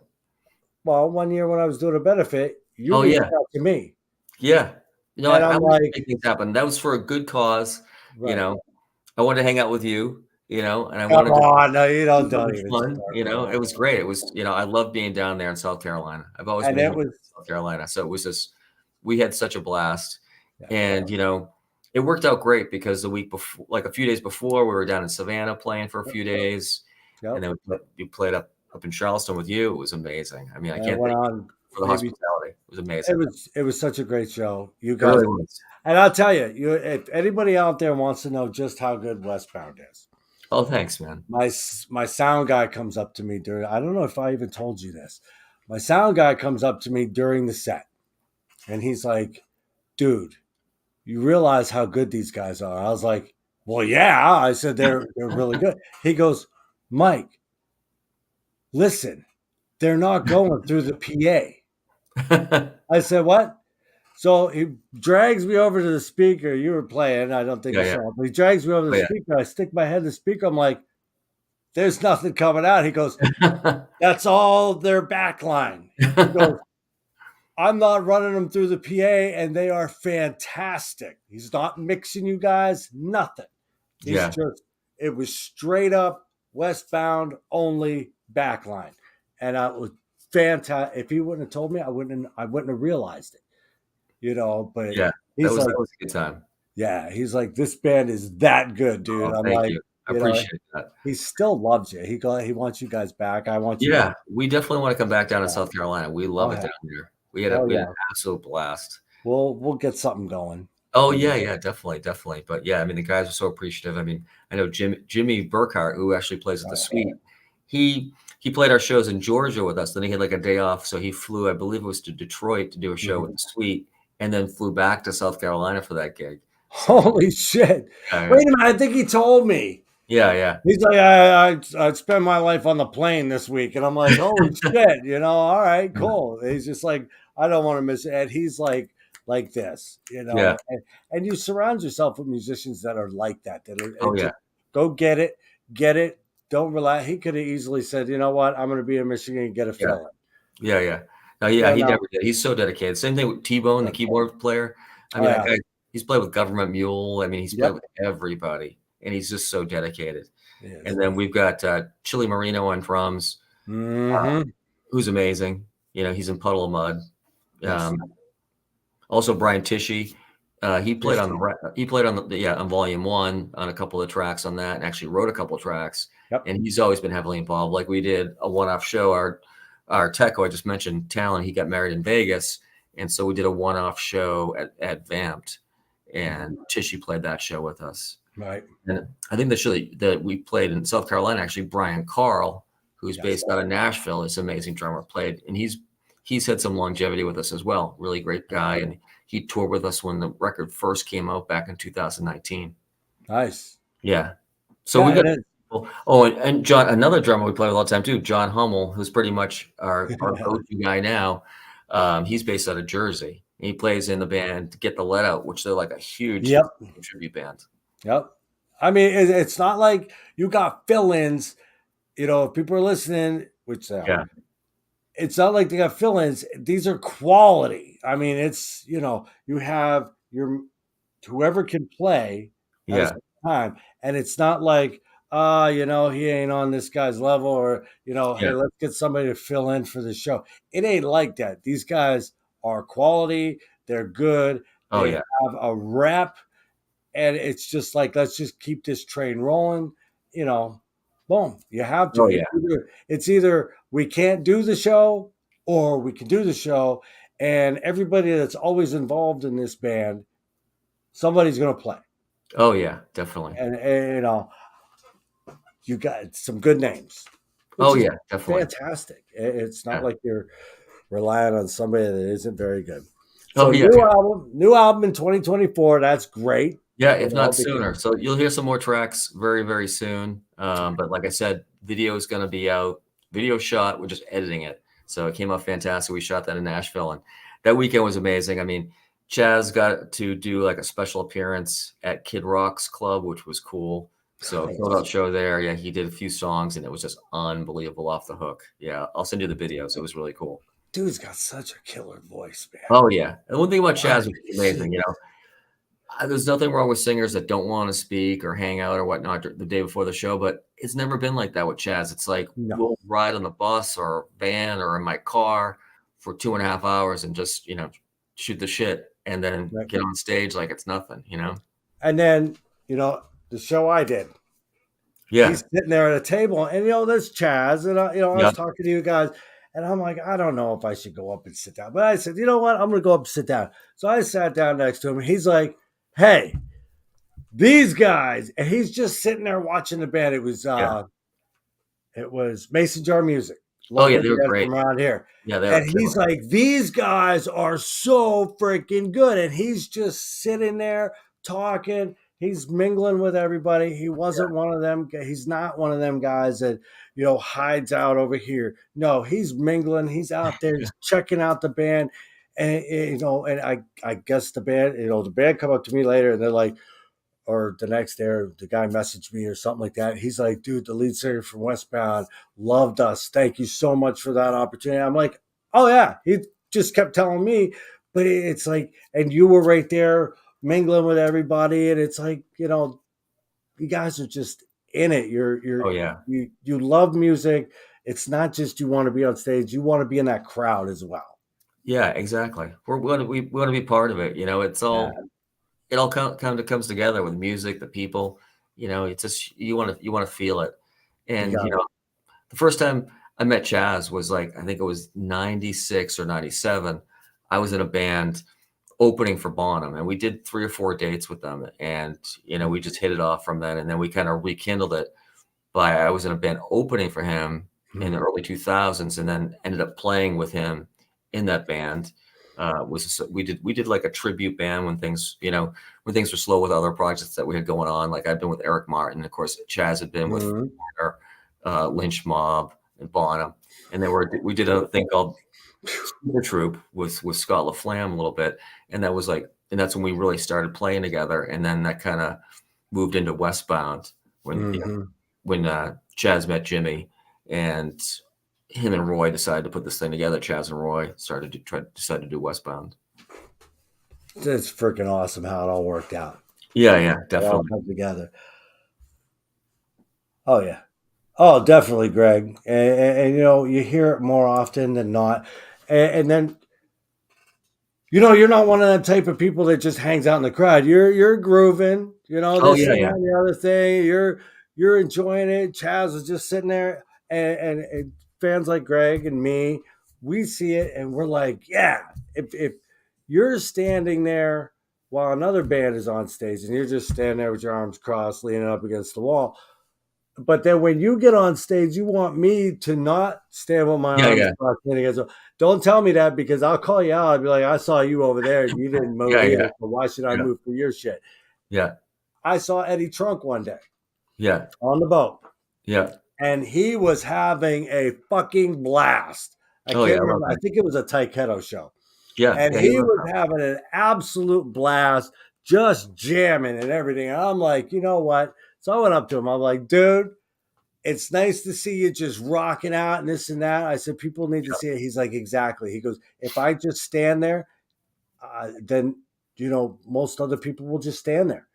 Well, one year when I was doing a benefit, you Oh reached yeah, out to me. yeah. And I I'm wanted to like, make things happen. That was for a good cause. right. I wanted to hang out with you. And I Come wanted to on, no, you do don't something even fun. start. It was great. It was, I love being down there in South Carolina. I've always And been it here was, in South Carolina, so it was just we had such a blast. yeah, And it worked out great because the week before, like a few days before, we were down in Savannah playing for a few days, and yep. then we played up in Charleston with you. It was amazing. I mean, I And I can't went thank you on for the maybe hospitality. It was amazing. it was such a great show. You It guys, really was. and I'll tell you, if anybody out there wants to know just how good Westbound is, Oh, thanks, man. my sound guy comes up to me during. I don't know if I even told you this. My sound guy comes up to me during the set, and he's like, "Dude, you realize how good these guys are?" I was like, "Well, yeah." I said they're really good. He goes, "Mike, listen, they're not going through the PA." I said, "What?" So he drags me over to the speaker. You were playing. I don't think Yeah, you yeah. saw it, but he drags me over to Oh, the yeah. speaker. I stick my head in the speaker. I'm like, there's nothing coming out. He goes, that's all their back line. He goes, I'm not running them through the PA, and they are fantastic. He's not mixing you guys, nothing. He's Yeah. just, it was straight up Westbound only backline. And it was fantastic. If he wouldn't have told me, I wouldn't have realized it. But Yeah. he's like, That was a good time. yeah, he's like, this band is that good, dude. Oh, I'm thank like, you. I appreciate that. he still loves you. He wants you guys back. I want you Yeah, guys. we definitely want to come back down to South Carolina. We love Oh, it yeah. down there. We had Oh, an yeah. absolute blast. We'll get something going. Oh yeah, definitely. But yeah, I mean, the guys are so appreciative. I mean, I know Jimmy Burkhart, who actually plays at the Suite, he played our shows in Georgia with us. Then he had like a day off, so he flew, I believe it was to Detroit to do a show with the Suite, and then flew back to South Carolina for that gig. So, Holy shit! yeah, Wait a minute, I think he told me. yeah. He's like, I spend my life on the plane this week, and I'm like, holy shit, all right, cool. He's just like, I don't want to miss it. And he's like this, Yeah. and you surround yourself with musicians that are like that. Oh yeah. Go get it. Don't rely. He could have easily said, you know what, I'm going to be in Michigan and get a fill in. Yeah. No, yeah, he never did. He's so dedicated. Same thing with T-Bone, the keyboard player. I mean, that guy, he's played with Government Mule. I mean, he's played with everybody, and he's just so dedicated. And then we've got Chili Marino on drums. Mm-hmm. who's amazing. He's in Puddle of Mud. Yes. Also Brian Tishy. He played on Fishy. on Volume 1 on a couple of tracks on that, and actually wrote a couple of tracks. Yep. And he's always been heavily involved. Like we did a one-off show. Our tech who I just mentioned, Talon, he got married in Vegas, and so we did a one-off show at Vamped, and Tishy played that show with us. Right. And I think the show that we played in South Carolina, actually, Brian Carl, who's Yes. based out of Nashville, is an amazing drummer, played, and he's had some longevity with us as well. Really great guy, and he toured with us when the record first came out back in 2019. Nice. Yeah. So we Yeah, got and John, another drummer we play with all the time too, John Hummel, who's pretty much our go-to guy now. He's based out of Jersey. He plays in the band Get the Let Out, which they're like a huge Yep. tribute band. Yep. I mean, it's not like you got fill-ins. If people are listening, which they are, Yeah. it's not like they got fill-ins. These are quality. I mean, it's you have your whoever can play at a Yeah. certain time, and it's not like he ain't on this guy's level, or hey, Yeah. let's get somebody to fill in for the show. It ain't like that. These guys are quality. They're good. Oh They yeah. have a rep. And it's just like, let's just keep this train rolling. Boom. You have to. Oh yeah. It's either we can't do the show or we can do the show. And everybody that's always involved in this band, somebody's going to play. Oh yeah, definitely. And you got some good names. Oh yeah, definitely. Fantastic. It's not Yeah. like you're relying on somebody that isn't very good. Oh So yeah. new album in 2024. That's great. Yeah, if not sooner. So you'll hear some more tracks very, very soon. But like I said, video is going to be out. Video shot. We're just editing it. So it came out fantastic. We shot that in Nashville, and that weekend was amazing. I mean, Chaz got to do like a special appearance at Kid Rock's club, which was cool. So sold out show there. Yeah, he did a few songs, and it was just unbelievable, off the hook. Yeah, I'll send you the videos. It was really cool. Dude's got such a killer voice, man. Oh yeah. And one thing about Chaz was amazing. There's nothing wrong with singers that don't want to speak or hang out or whatnot the day before the show, but it's never been like that with Chaz. It's like we'll ride on the bus or van or in my car for 2.5 hours and just shoot the shit, and then get on stage like it's nothing. And then the show I did. Yeah, he's sitting there at a table, and there's Chaz, and I was talking to you guys, and I'm like, I don't know if I should go up and sit down, but I said, you know what, I'm gonna go up and sit down. So I sat down next to him, and he's like, hey, these guys, and he's just sitting there watching the band. It was Mason Jar Music. Oh yeah, they were great from around here. Yeah, and he's like, these guys are so freaking good, and he's just sitting there talking. He's mingling with everybody. He wasn't one of them. He's not one of them guys that hides out over here. No, he's mingling. He's out there checking out the band. And and I guess the band come up to me later, and they're like, or the next day, the guy messaged me or something like that. He's like, dude, the lead singer from Westbound loved us. Thank you so much for that opportunity. I'm like, oh yeah. He just kept telling me, but it's like, and you were right there mingling with everybody, and it's like, you guys are just in it. You love music. It's not just you want to be on stage, you want to be in that crowd as well. Yeah, exactly. We want to be part of it. It's all it all kind of comes together with music, the people. It's just you want to feel it. And the first time I met Chaz was like, I think it was 96 or 97. I was in a band opening for Bonham, and we did 3 or 4 dates with them, and we just hit it off from then, and then we kind of rekindled it I was in a band opening for him in the early 2000s, and then ended up playing with him in that band. We did like a tribute band when things were slow with other projects that we had going on. Like I'd been with Eric Martin, of course. Chaz had been with Lynch Mob and Bonham, and we did a thing called Super Troop with Scott LaFlamme a little bit, and that's when we really started playing together. And then that kind of moved into Westbound when Chaz met Jimmy, and him and Roy decided to put this thing together. Chaz and Roy decided to do Westbound. It's freaking awesome how it all worked out. Yeah, definitely. It all come together. Oh yeah. Oh, definitely, Greg. And, you know, you hear it more often than not. And then, you know, you're not one of that type of people that just hangs out in the crowd. You're grooving, you know, Oh this yeah, and that yeah, and the other thing. You're enjoying it. Chaz is just sitting there, and fans like Greg and me, we see it and we're like, yeah. If you're standing there while another band is on stage and you're just standing there with your arms crossed, leaning up against the wall, but then when you get on stage, you want me to not stand with my yeah, arms yeah, crossed. Don't tell me that because I'll call you out. I'll be like, I saw you over there and you didn't move yeah, either. yeah, So why should I yeah, move for your shit? yeah, I saw Eddie Trunk one day yeah, on the boat yeah. and he was having a fucking blast. I Oh yeah, can't I love remember. I that. think it was a Taiketo show. Yeah, And yeah, he he loves was that. having an absolute blast, just jamming and everything. And I'm like, you know what? So I went up to him. I'm like, dude, it's nice to see you just rocking out and this and that. I said, people need to see it. He's like, exactly. He goes, if I just stand there, then, you know, most other people will just stand there.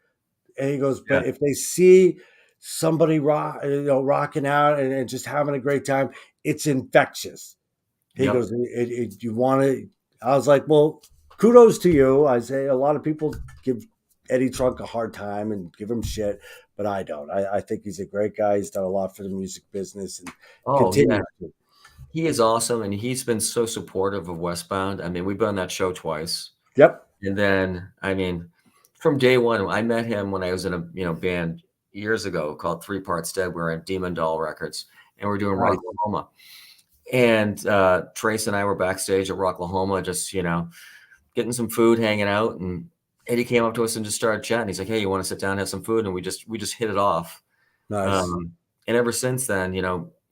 And he goes, Yeah, but if they see somebody rocking out and just having a great time, it's infectious. He yep. goes, you want to, I was like, well, kudos to you. I say a lot of people give Eddie Trunk a hard time and give him shit, but I don't. I think he's a great guy. He's done a lot for the music business and Oh yeah, continues to. he is awesome, and he's been so supportive of Westbound. I mean, we've been on that show twice, Yep. and then I mean, from day one, I met him when I was in a band years ago called Three Parts Dead. We were at Demon Doll Records, and we're doing Nice. Rocklahoma. And Trace and I were backstage at Rocklahoma, just getting some food, hanging out, and Eddie came up to us and just started chatting. He's like, "Hey, you want to sit down and have some food?" And we just hit it off. Nice. And ever since then,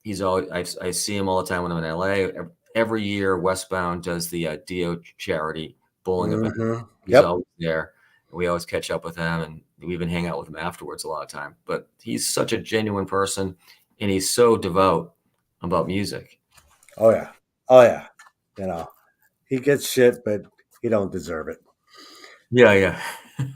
he's always I see him all the time when I'm in LA. Every year, Westbound does the Dio charity bowling event. Mhm. He's Yep. always there. We always catch up with him, and we even hang out with him afterwards a lot of time. But he's such a genuine person, and he's so devout about music. Oh yeah. Oh yeah. You know, he gets shit, but he don't deserve it. Yeah, yeah.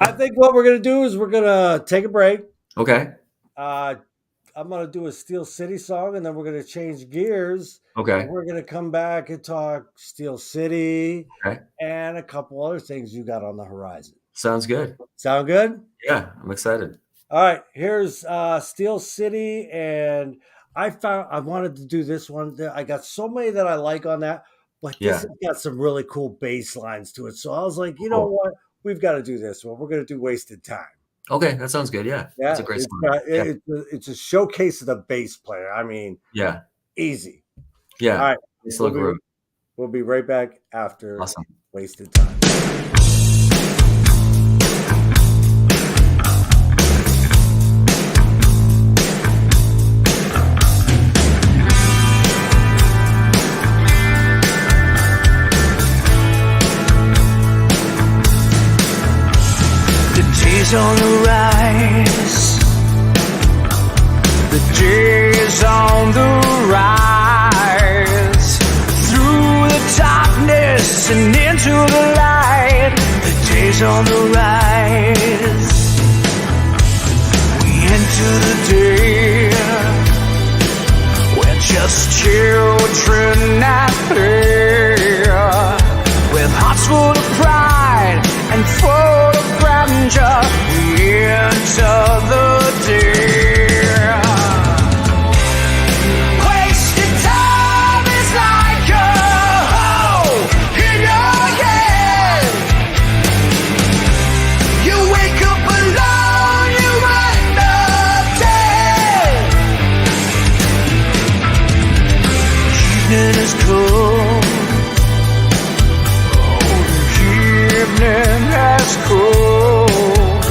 I think what we're gonna do is we're gonna take a break. Okay. I'm gonna do a Steel City song, and then we're gonna change gears. Okay. And we're gonna come back and talk Steel City Okay. and a couple other things you got on the horizon. Sounds good. Sound good? Yeah, I'm excited. All right. Here's Steel City, and I wanted to do this one. I got so many that I like on that, but Yeah. this has got some really cool bass lines to it. So I was like, you know Cool. what? We've got to do this one. We're gonna do Wasted Time. Okay, that sounds good. Yeah, Yeah, that's a great song. Yeah, it's a showcase of the bass player. I mean, yeah, easy. All yeah. right, Nice little groove. we'll be right back after Awesome. Wasted Time. The day's on the rise. The day's on the rise. Through the darkness and into the light. The day's on the rise. We enter the day. We're just children at play. With hearts full of pride and full of grandeur, we enter the day. Wasted time is like a hole in your head. You wake up alone, you end up dead. Evening is cold. Evening has cold.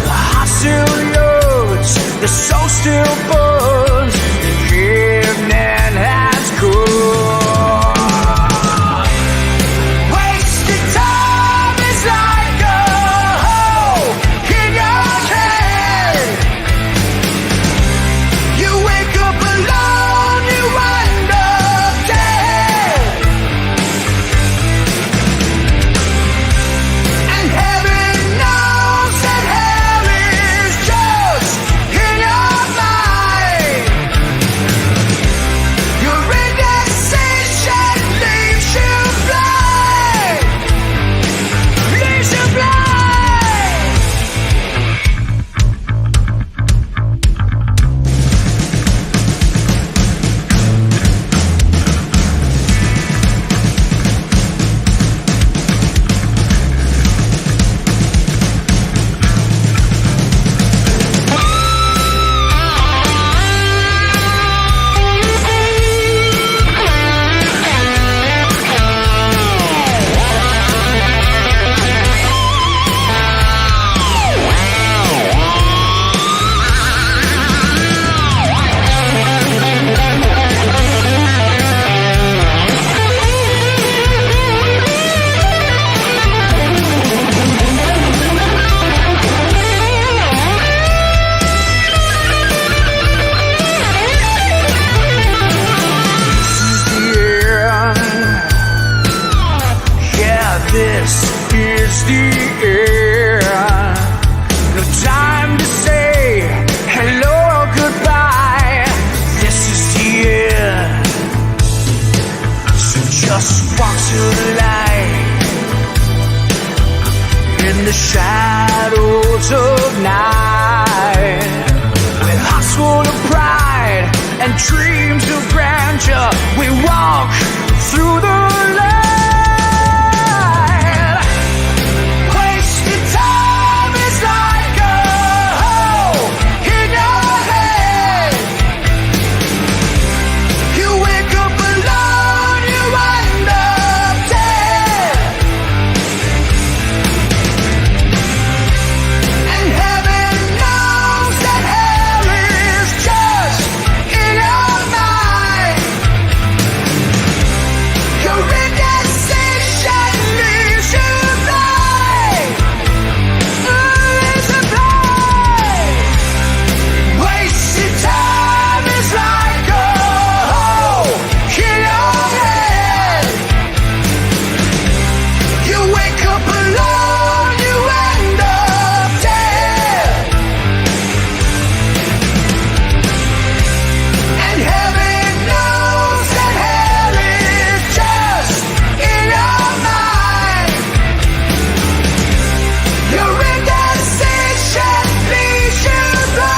The heart still yearns, the soul still burns. The evening has cold. Wasted time is like a hole in your head. You wake up alone, you end up dead. And heaven knows that hell is just in your mind. full of pride and dreams of grandeur. We walk through the light. Wasted time is like a hole in your head. You wake up alone, you end up dead. And heaven knows that hell is just in your mind. Your indecision leaves you blind. Leaves you blind. Wasted time is like a hole in your head. You wake up alone, you end up dead. And heaven knows that hell is just in your mind. Your indecision leaves you blind.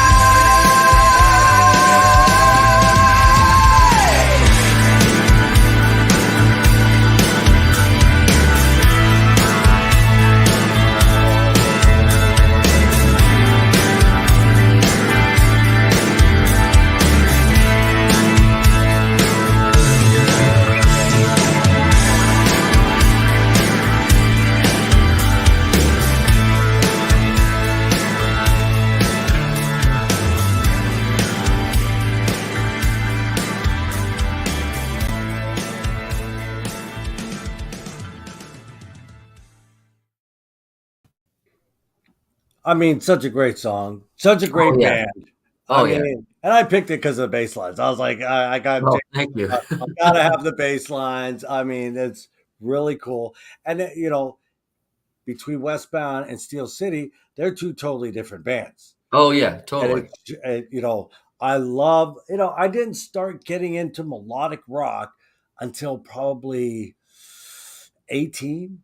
I mean, such a great song, such a great Oh, yeah. band. Oh, I yeah. mean, and I picked it because of the bass lines. I was like, I got, Oh, thank you. I gotta have the bass lines. I mean, it's really cool. And between Westbound and Steel City, they're two totally different bands. Oh, yeah, And totally. I love, I didn't start getting into melodic rock until probably 18.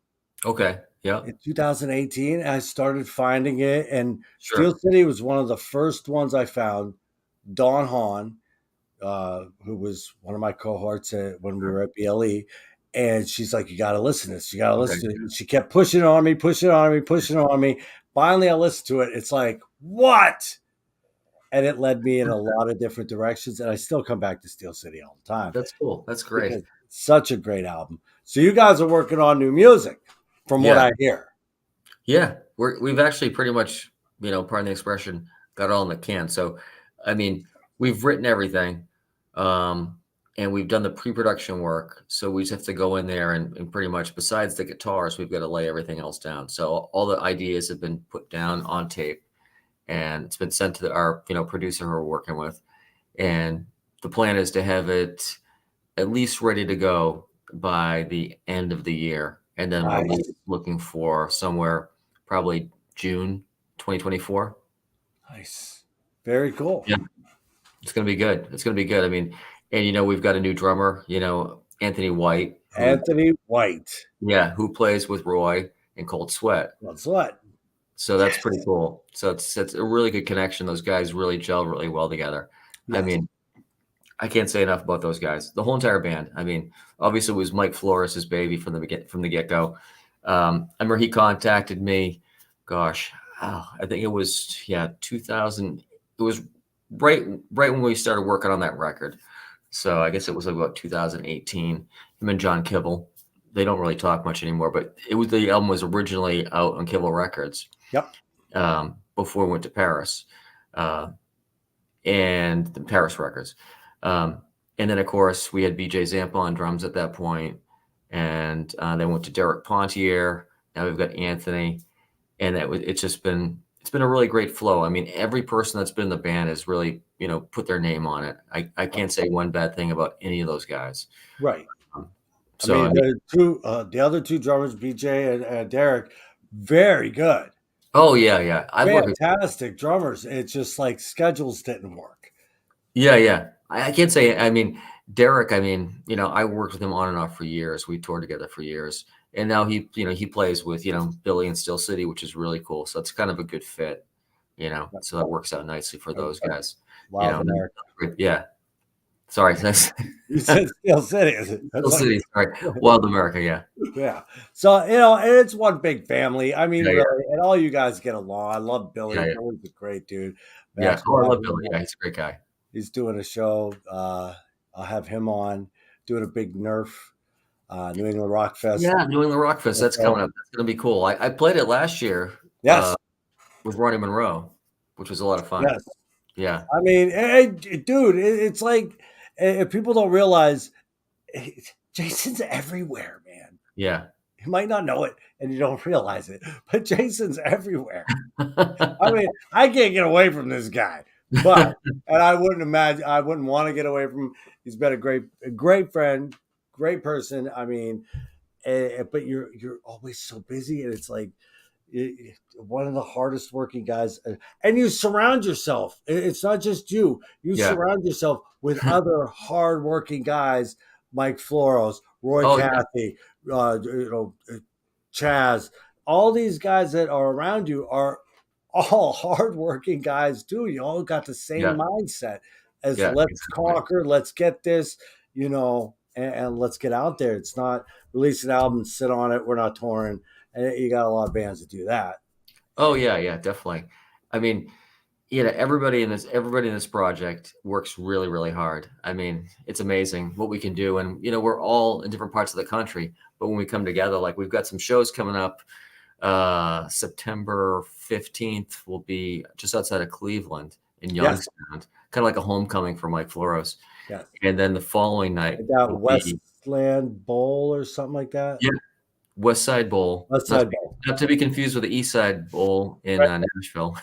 Okay. Yeah. In 2018, I started finding it, and Sure. Steel City was one of the first ones I found. Dawn Hahn, who was one of my cohorts when we were at BLE, and she's like, "You got to listen to this. You got to listen to it." And she kept pushing it on me, pushing it on me, pushing it on me. Finally, I listened to it. It's like, what? And it led me in a lot of different directions, and I still come back to Steel City all the time. That's cool. That's great. Because it's such a great album. So you guys are working on new music, from what Yeah. I hear. Yeah. We've actually pretty much, pardon the expression, got it all in the can. So, I mean, we've written everything, and we've done the pre-production work. So we just have to go in there and pretty much, besides the guitars, we've got to lay everything else down. So all the ideas have been put down on tape, and it's been sent to our producer who we're working with. And the plan is to have it at least ready to go by the end of the year, and then Nice. we're looking for somewhere probably June 2024. Nice. Very cool. Yeah. It's gonna be good. It's gonna be good. I mean, and we've got a new drummer, Anthony White. Anthony White. Yeah, who plays with Roy in Cold Sweat. That's what. So that's pretty cool. So it's a really good connection. Those guys really gel really well together. I Yes. mean, I can't say enough about those guys. The whole entire band. I mean, obviously it was Mike Flores' baby from the get-go. I remember he contacted me. Gosh, I think it was 2000. It was right when we started working on that record. So I guess it was about 2018. Him and John Kibble. They don't really talk much anymore, but the album was originally out on Kibble Records. Yep. Before we went to Paris, and the Paris Records. And then, of course, we had BJ Zampa on drums at that point, and then went to Derek Pontier. Now we've got Anthony, and it's been a really great flow. I mean, every person that's been in the band has really, put their name on it. I can't say one bad thing about any of those guys. Right. So the other two drummers, BJ and Derek, very good. Oh yeah. Fantastic drummers. It's just like schedules didn't work. Yeah. I can't say. I mean, Derek. I mean, I worked with him on and off for years. We toured together for years, and now he plays with Billy in Steel City, which is really cool. So it's kind of a good fit, So that works out nicely for those guys. you Wild know, America. yeah. Sorry, You said Steel City. Is it? That's Steel like, City. Sorry, Wild America. Yeah, yeah. So and it's one big family. I mean, yeah, yeah, really, and all you guys get along. I love Billy. yeah, yeah. Billy's a great dude. We Yeah. actually Oh, I have love him Billy. Yeah, on. he's a great guy. He's doing a show. I'll have him on doing a big Nerf New England Rock Fest. Yeah, New England Rock Fest. That's coming So, up. That's gonna be cool. I played it last year yes, with Ronnie Monroe, which was a lot of fun. yes. Yeah, I mean, dude, it's like if people don't realize Jason's everywhere, man. yeah. You might not know it and you don't realize it, but Jason's everywhere. I mean, I can't get away from this guy, but and I wouldn't want to get away from him. He's been a great friend, great person. I mean, but you're always so busy, and it's like one of the hardest working guys, and you surround yourself. It's not just you. You Yeah. surround yourself with other hardworking guys, Mike Floros, Roy Oh, yeah. Cathy, Chaz. All these guys that are around you are all hardworking guys too. You all got the same Yeah. mindset as Yeah, let's exactly. conquer, let's get this, and let's get out there. It's not release an album, sit on it. We're not touring. And you got a lot of bands that do that. Oh, yeah, yeah, definitely. I mean, everybody in this project works really, really hard. I mean, it's amazing what we can do, and we're all in different parts of the country, but when we come together, like we've got some shows coming up. September 15th will be just outside of Cleveland in Youngstown, kind of like a homecoming for Mike Floros. Yes. And then the following night, That Westland Bowl or something like that. Yeah, West Side Bowl. West Side Bowl. Not to be confused with the East Side Bowl in Nashville.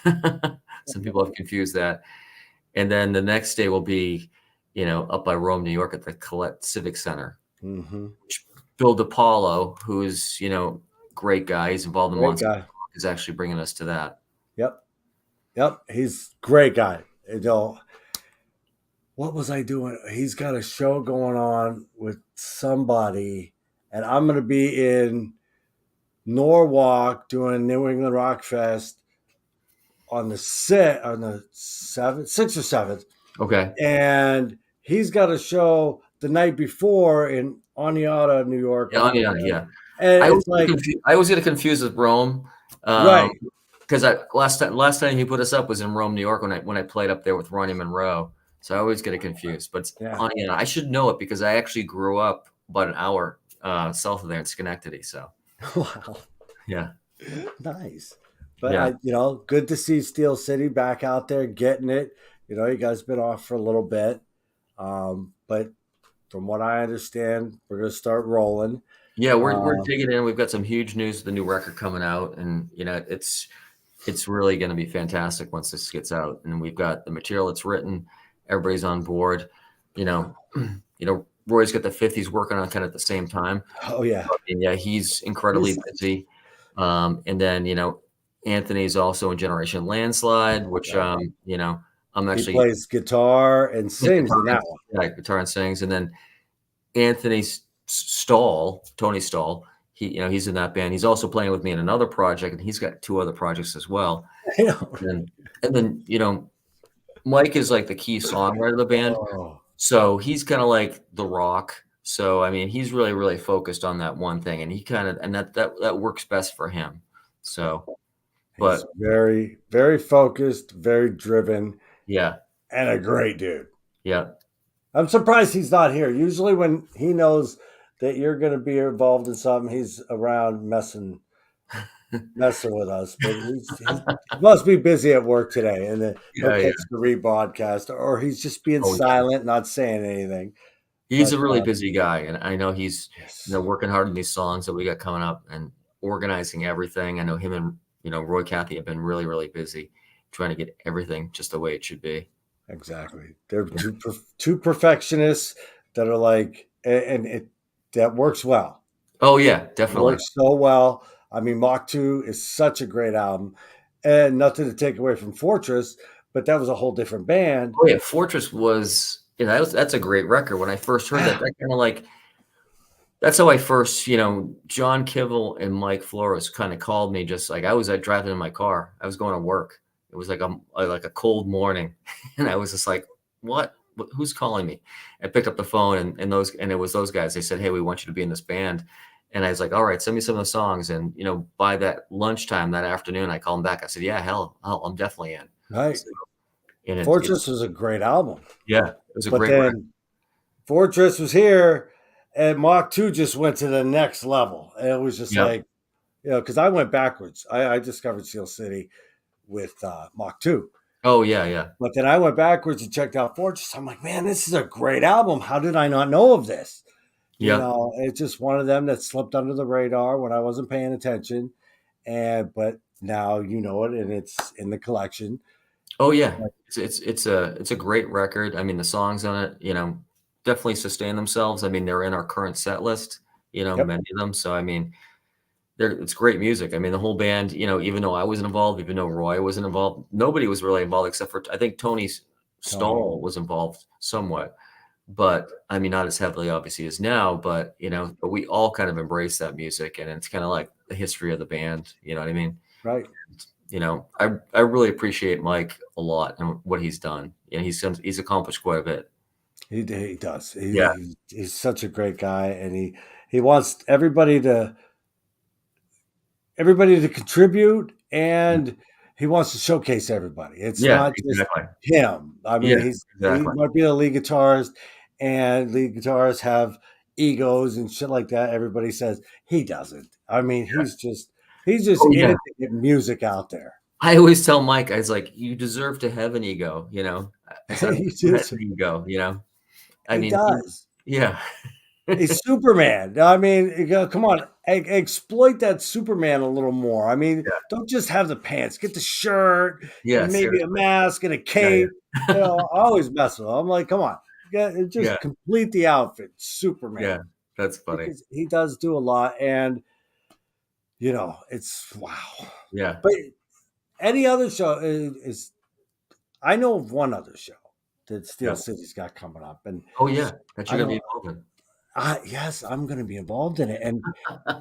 Some people have confused that. And then the next day will be, up by Rome, New York, at the Collette Civic Center. Mm-hmm. Bill DiPaolo, who's great guy, he's involved in Monster, is actually bringing us to that. Yep, he's a great guy. What was I doing? He's got a show going on with somebody, and I'm going to be in Norwalk doing New England Rock Fest on the 6th or 7th. Okay. And he's got a show the night before in Oneonta, New York. Yeah, Oneonta, yeah. And I always get confused with Rome, right? Because last time he put us up was in Rome, New York, when I played up there with Ronnie Monroe. So I always get it confused. But Oneonta, I should know it because I actually grew up about an hour south of there in Schenectady. So wow, yeah, nice. But good to see Steel City back out there getting it. You guys been off for a little bit, but from what I understand, we're gonna start rolling. Yeah, we're digging in. We've got some huge news with the new record coming out, and it's really going to be fantastic once this gets out. And we've got the material that's written. Everybody's on board. Roy's got the fifth he's working on kind of at the same time. Oh yeah, yeah, he's incredibly busy. And then Anthony's also in Generation Landslide, which I'm actually he plays guitar and sings in that one. Yeah, guitar and sings, and then Anthony's Tony Stahl, he's in that band. He's also playing with me in another project, and he's got 2 other projects as well. And then Mike is like the key songwriter of the band. So he's kind of like the rock. So I mean, he's really, really focused on that one thing, and that works best for him. So but he's very, very focused, very driven. Yeah. And a great dude. Yeah. I'm surprised he's not here. Usually when he knows that you're going to be involved in something, he's around messing with us. But he must be busy at work today, and then he'll catch the rebroadcast, or he's just being silent, not saying anything. He's a really busy guy, and I know he's working hard on these songs that we got coming up and organizing everything. I know him and Roy Cathy have been really, really busy trying to get everything just the way it should be. Exactly. They're two perfectionists that are like, and that works well. Oh yeah, definitely. It works so well. I mean, Mach 2 is such a great album, and nothing to take away from Fortress, but that was a whole different band. Oh yeah, Fortress was, that's a great record. When I first heard that kind of like, that's how I first, John Kivel and Mike Floros kind of called me, just like I was driving in my car. I was going to work, It was like a cold morning, and I was just like, "What? Who's calling me?" I picked up the phone, and it was those guys. They said, "Hey, we want you to be in this band." And I was like, "All right, send me some of the songs." And by that lunchtime that afternoon, I called them back. I said, "Yeah, hell, I'm definitely in." Right. So, and Fortress was a great album, yeah, it was a but great record. then Fortress was here, and Mach 2 just went to the next level. And it was just Yep. like, because I went backwards. I discovered Steel City with Mach 2. Oh yeah, yeah, But then I went backwards and checked out Fortress. I'm like, man, this is a great album. How did I not know of this? yep. It's just one of them that slipped under the radar when I wasn't paying attention. But now you know it, and it's in the collection. Oh yeah, it's a great record. I mean, the songs on it, definitely sustain themselves. I mean, they're in our current set list, Yep. many of them. So I mean, it's great music. I mean, the whole band, even though I wasn't involved, even though Roy wasn't involved, nobody was really involved except for I think Tony Tony. Stahl was involved somewhat, but I mean, not as heavily obviously as now. But but we all kind of embrace that music, and it's kind of like the history of the band. You know what I mean? Right. I really appreciate Mike a lot and what he's done. And he's accomplished quite a bit. He does. Yeah, He's such a great guy, and he wants everybody to contribute, and he wants to showcase everybody. It's yeah, not just exactly. him. I mean, Yeah, he exactly. might be a lead guitarist, and lead guitarists have egos and shit like that. Everybody says he doesn't. I mean, Yeah. he's just Oh in yeah. it to get music out there. I always tell Mike, I was like, you deserve to have an ego. I said, he "Who has just an ego. I he mean, does. yeah, He's Superman. I mean, come on, exploit that Superman a little more. I mean, yeah, don't just have the pants. Get the shirt yeah, and maybe a seriously. mask and a Yeah, cape. yeah, I always mess with him. I'm like, come on, yeah, just complete the outfit, Superman, yeah. That's funny. because he does do a lot, and it's wow. Yeah, But any other show is I know of one other show that Steel yeah. City's got coming up, and Oh yeah, that I you're gonna be don't. involved in. Yes, I'm going to be involved in it, and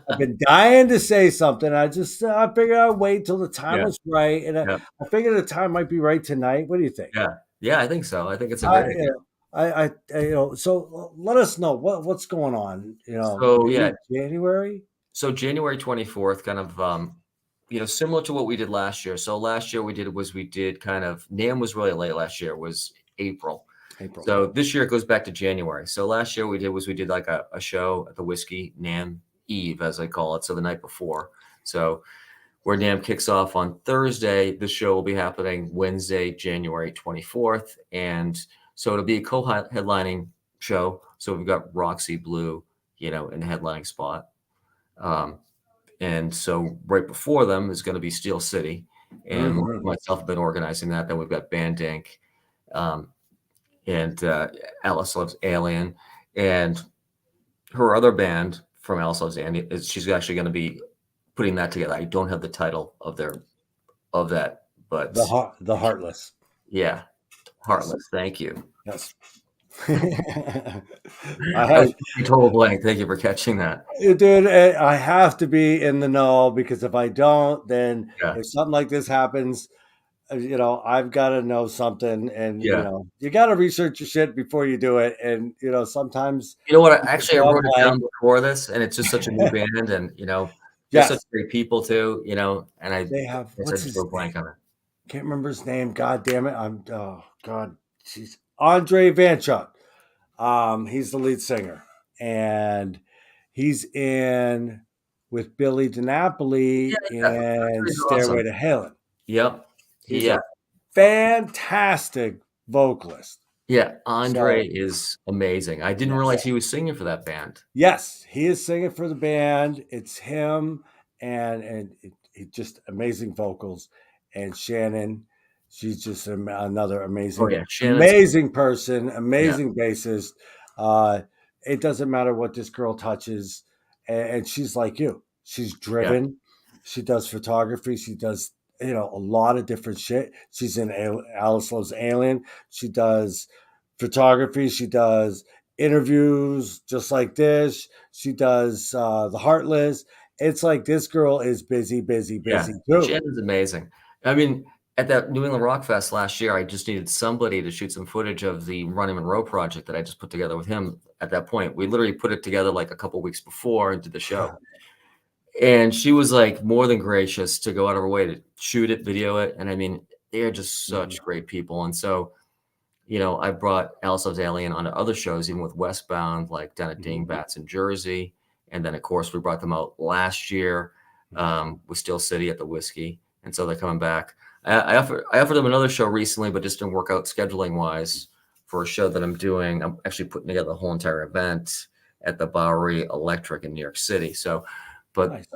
I've been dying to say something. I figured I'd wait till the time Yeah, was right, and yeah, I figured the time might be right tonight. What do you think? yeah, yeah. I think so. I think it's a I, great idea. you know, so let us know what's going on. So yeah, Maybe January. so January 24th, kind of, similar to what we did last year. So last year we did kind of, NAMM was really late last year, was April. April. So this year it goes back to January. So last year we did like a show at the Whiskey NAMM Eve, as I call it. So the night before. So where NAMM kicks off on Thursday, the show will be happening Wednesday, January 24th. And so it'll be a co-headlining show. So we've got Roxy Blue, in the headlining spot. And so right before them is going to be Steel City, and Mhm. myself have been organizing that. Then we've got Band Inc. And Alice Loves Alien, and her other band from Alice Loves Alien she's actually going to be putting that together. I don't have the title of that, but The Heartless. yeah, Heartless. Thank you. Yes. I I was have, total blank. Thank you for catching that. dude. I have to be in the know, because if I don't, then Yeah, if something like this happens, I've got to know something, and yeah. you got to research your shit before you do it, and sometimes You know what? you just Actually, I draw a wrote it blank. down before this, and it's just such a new band, and they're such Yes, great people too. And I they have. guess I What's just his wrote name? blank on it. Can't remember his name. God damn it! Oh God, she's Andre Vanchuk. He's the lead singer, and he's in with Billy Yeah, DiNapoli yeah. in Andre's awesome. Stairway to Heaven. Yep. He's Yeah. a fantastic vocalist. Yeah, Andre So is amazing. I didn't yes. realize he was singing for that band. Yes, he is singing for the band. It's him, and he just amazing vocals. And Shannon, she's just another Oh yeah, amazing, Shannon's amazing person, yeah, amazing bassist. Uh, it doesn't matter what this girl touches, and she's like you. She's yeah, driven. She does photography. She does a lot of different shit. She's in Alice Loves Alien. She does photography. She does interviews just like this. She does the Heartless. It's like this girl is busy, busy, yeah. busy too. Shannon's amazing. I mean, at that New England Rock Fest last year, I just needed somebody to shoot some footage of the Running Monroe project that I just put together with him at that point. We literally put it together like a couple weeks before and did the show. And she was like more than gracious to go out of her way to shoot it, video it. And I mean, they are just such great people. And so, I brought Alice Loves Alien onto other shows, even with Westbound, like down at Dingbats in Jersey. And then, of course, we brought them out last year with Steel City at the Whiskey. And so they're coming back. I offered them another show recently, but just didn't work out scheduling wise for a show that I'm doing. I'm actually putting together the whole entire event at the Bowery Electric in New York City. So, but Nice.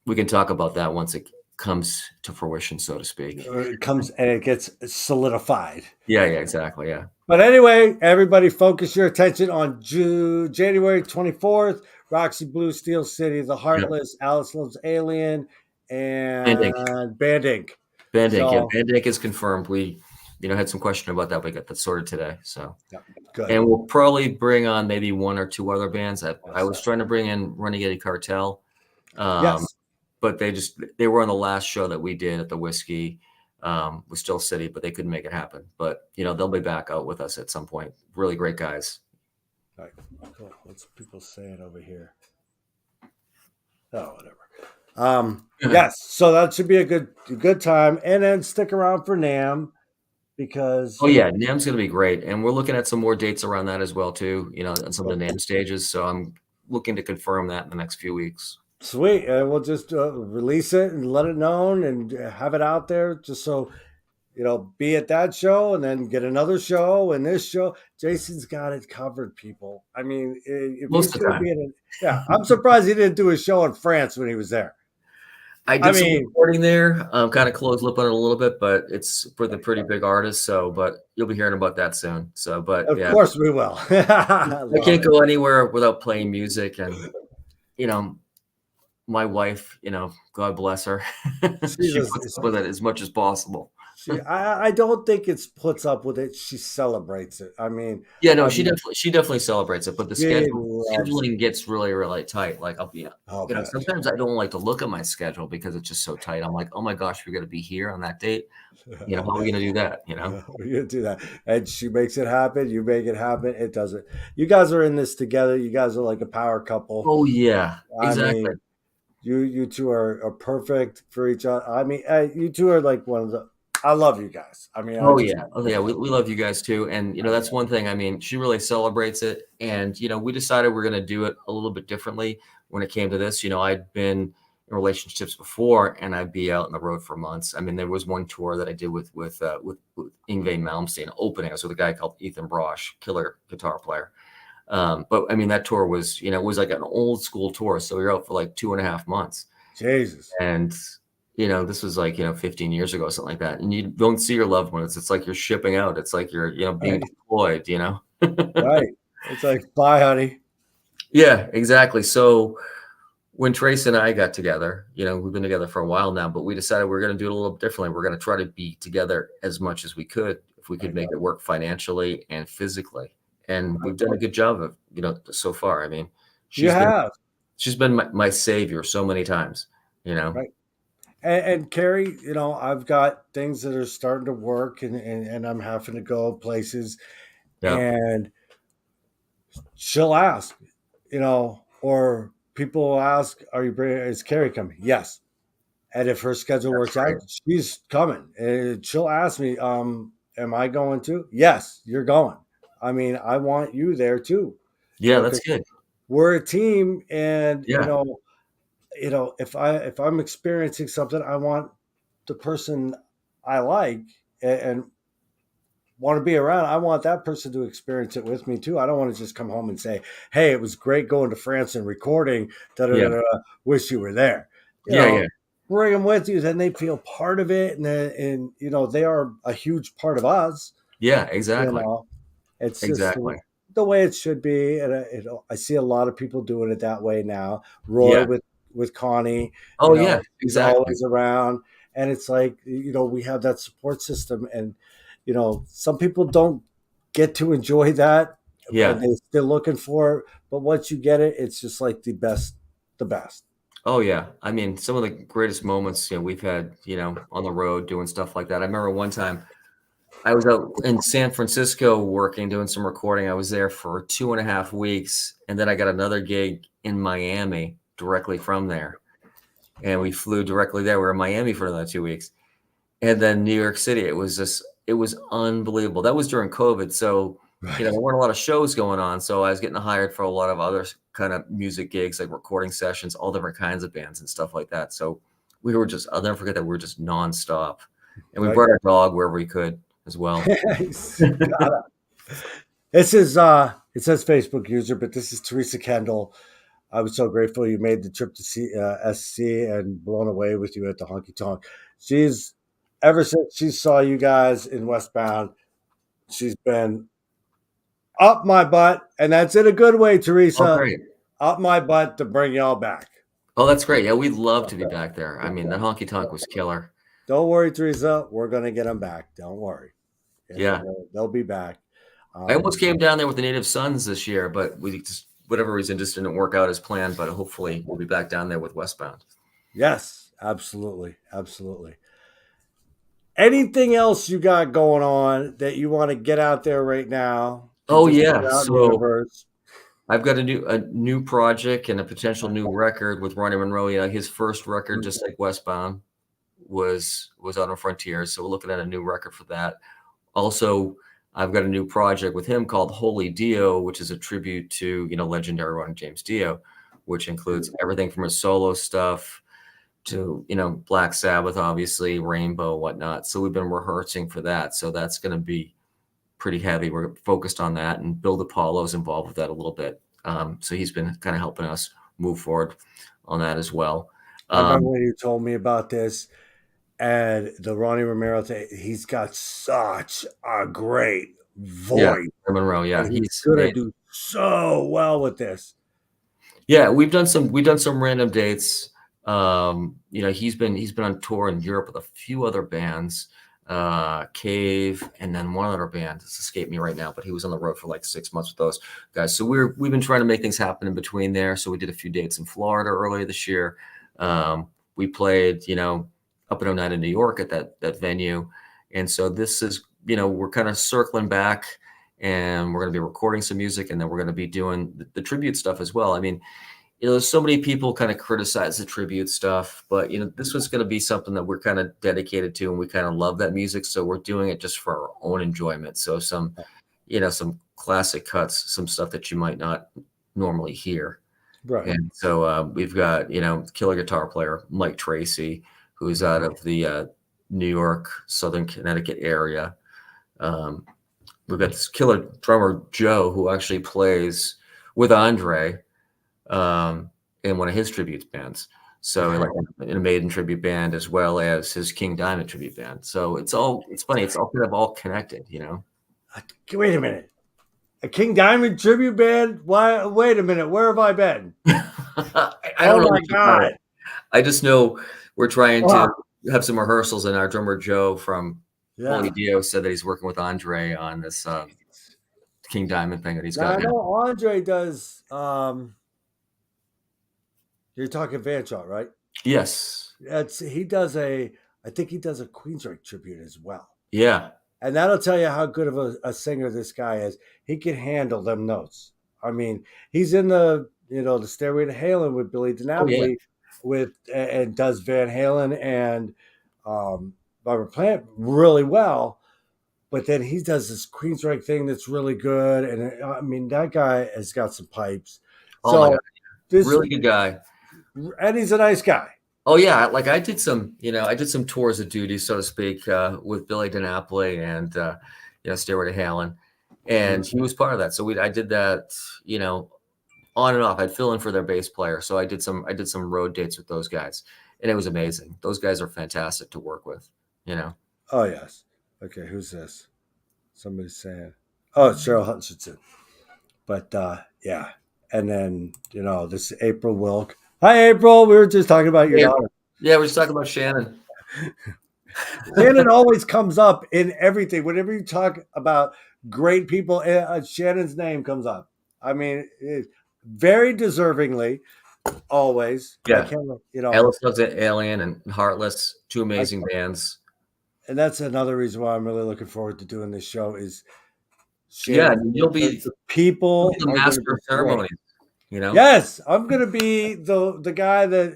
we can talk about that once it comes to fruition, so to speak. It comes and it gets solidified. Yeah, exactly. Yeah. But anyway, everybody focus your attention on January 24th, Roxy Blue, Steel City, The Heartless, Alice Loves Alien, and Band Inc. Band Inc. Yeah, So- Band Inc. is confirmed. We, had some question about that. We got that sorted today. So, Good. and we'll probably bring on maybe one or two other bands. I was trying to bring in Renegade Cartel. Yes. But they were on the last show that we did at the Whiskey with Steel City, but they couldn't make it happen. But they'll be back out with us at some point. Really great guys. All right. Cool. What's people saying over here? Oh, whatever. Yes. So that should be a good time. And then stick around for NAMM because NAMM's gonna be great. And we're looking at some more dates around that as well, too, on some of the NAMM stages. So I'm looking to confirm that in the next few weeks. Sweet. And we'll just release it and let it known and have it out there just so, be at that show and then get another show and this show. Jason's got it covered, people. I mean, if Most of the time. I'm surprised he didn't do a show in France when he was there. I did some recording there. Kind of closed lip on it a little bit, but it's for the pretty big artists. So, but you'll be hearing about that soon. So, but Of course we will. I can't go anywhere without playing music. And, my wife, God bless her, she puts up with it as much as possible. I don't think it's puts up with it. She celebrates it. I mean, she definitely celebrates it. But the scheduling gets really, really tight. Like I'll be, sometimes I don't like to look at my schedule because it's just so tight. I'm like, oh my gosh, we're gonna be here on that date. How are we gonna do that? We're gonna do that, and she makes it happen. You make it happen. It doesn't. You guys are in this together. You guys are like a power couple. Oh yeah, exactly. I mean, you two are perfect for each other. I mean, you two are like one of the. I love you guys. I mean, we love you guys too. And that's one thing. I mean, she really celebrates it. And we decided we're going to do it a little bit differently when it came to this. I'd been in relationships before, and I'd be out on the road for months. I mean, there was one tour that I did with Yngwie Malmsteen opening. I was with a guy called Ethan Brosh, killer guitar player. But I mean, that tour was, it was like an old school tour. So we were out for like 2.5 months. Jesus. And this was like, 15 years ago, something like that. And you don't see your loved ones. It's like you're shipping out. It's like you're, being deployed, Right. It's like, bye, honey. Yeah, exactly. So when Trace and I got together, we've been together for a while now, but we decided we're going to do it a little bit differently. We're going to try to be together as much as we could, if we could make it work financially and physically. And we've done a good job of, so far. I mean, she's been my savior so many times, Right. And Carrie, I've got things that are starting to work and I'm having to go places and she'll ask, or people will ask, is Carrie coming? Yes. And if her schedule works out, she's coming. And she'll ask me, am I going to? Yes, you're going. I mean, I want you there too. Yeah, that's good. We're a team and, if I'm experiencing something, I want the person I like and want to be around. I want that person to experience it with me too. I don't want to just come home and say, "Hey, it was great going to France and recording. Wish you were there." Bring them with you, then they feel part of it, and they are a huge part of us. Yeah, exactly. It's exactly just the way it should be, and I see a lot of people doing it that way now. Roy with Connie. Exactly. Always around. And it's like, we have that support system and, some people don't get to enjoy that. Yeah. They're still looking for it. But once you get it, it's just like the best. Oh yeah. I mean, some of the greatest moments, we've had, on the road doing stuff like that. I remember one time I was out in San Francisco working, doing some recording. I was there for 2.5 weeks, and then I got another gig in Miami directly from there. And we flew directly there. We were in Miami for another 2 weeks. And then New York City. It was unbelievable. That was during COVID. So, Right. there weren't a lot of shows going on. So I was getting hired for a lot of other kind of music gigs, like recording sessions, all different kinds of bands and stuff like that. So I'll never forget that we were just nonstop. And we Right. brought our dog wherever we could as well. This is it says Facebook user, but this is Teresa Kendall. I was so grateful you made the trip to see SC and blown away with you at the honky tonk. She's ever since she saw you guys in Westbound, she's been up my butt, and that's in a good way, Oh, Teresa. great. Up my butt to bring y'all back. Oh, that's great. Yeah, we'd love to be back there. I mean, the honky tonk was killer. Don't worry, Teresa. We're gonna get them back. Don't worry. Yeah. They'll be back. I almost came down there with the Native Sons this year, but we just, whatever reason, just didn't work out as planned. But hopefully we'll be back down there with Westbound. Yes, absolutely. Absolutely. Anything else you got going on that you want to get out there right now? To Oh just yeah. put out in the So universe? I've got a new project and a potential new record with Ronnie Monroe. His first record, just like Westbound, was on the Frontiers. So we're looking at a new record for that. Also, I've got a new project with him called Holy Dio, which is a tribute to, legendary Ronnie James Dio, which includes everything from his solo stuff to, Black Sabbath, obviously, Rainbow, whatnot. So we've been rehearsing for that. So that's going to be pretty heavy. We're focused on that, and Bill DiPaolo's involved with that a little bit. So he's been kind of helping us move forward on that as well. I remember when you told me about this and the Ronnie Romero thing. He's got such a great Yeah, voice. Monroe. Yeah, And he's he's gonna amazing. do so well with this. Yeah, we've done some random dates. He's been on tour in Europe with a few other bands, Cave, and then one other band. It's escaped me right now, but he was on the road for like 6 months with those guys. So we've been trying to make things happen in between there. So we did a few dates in Florida earlier this year. We played, up in 09 in New York at that venue. And so this is, we're kind of circling back, and we're going to be recording some music, and then we're going to be doing the tribute stuff as well. I mean, there's so many people kind of criticize the tribute stuff, but this was going to be something that we're kind of dedicated to, and we kind of love that music. So we're doing it just for our own enjoyment. So some classic cuts, some stuff that you might not normally hear. Right. And so we've got, killer guitar player Mike Tracy, who's out of the New York, Southern Connecticut area. We've got this killer drummer, Joe, who actually plays with Andre in one of his tribute bands. So like in a Maiden tribute band, as well as his King Diamond tribute band. So it's funny. It's all kind of all connected, Wait a minute. A King Diamond tribute band? Why? Wait a minute. Where have I been? I don't know. Oh my God. I just know we're trying to have some rehearsals, and our drummer Joe from Holy Dio said that he's working with Andre on this King Diamond thing that he's got. I know Andre does. You're talking Van Shot, right? Yes. I think he does a Queensryche tribute as well. Yeah. And that'll tell you how good of a singer this guy is. He can handle them notes. I mean, he's in the Stairway to Halen with Billy DiNapoli and does Van Halen and Robert Plant really well. But then he does this Queensryche thing that's really good. And I mean, that guy has got some pipes. Oh my God. Really good guy. And he's a nice guy. Oh yeah, like I did some tours of duty, so to speak, with Billy DiNapoli and Stairway to Halen, and he was part of that. So I did that, on and off. I'd fill in for their bass player, so I did some road dates with those guys, and it was amazing. Those guys are fantastic to work with, Oh yes. Okay, who's this? Somebody's saying, oh, it's Cheryl Hutchinson. But yeah, and then this is April Wilk. Hi, April. We were just talking about your daughter. Yeah, we're just talking about Shannon. Shannon always comes up in everything. Whenever you talk about great people, Shannon's name comes up. I mean, very deservingly. always. I Yeah. can't, Alice Loves Alien and Heartless, two I, amazing bands. and that's another reason why I'm really looking forward to doing this show is Yeah, Shane. you'll The, be the people the are going to master be of great. ceremonies, you know? Yes, I'm going to be the guy that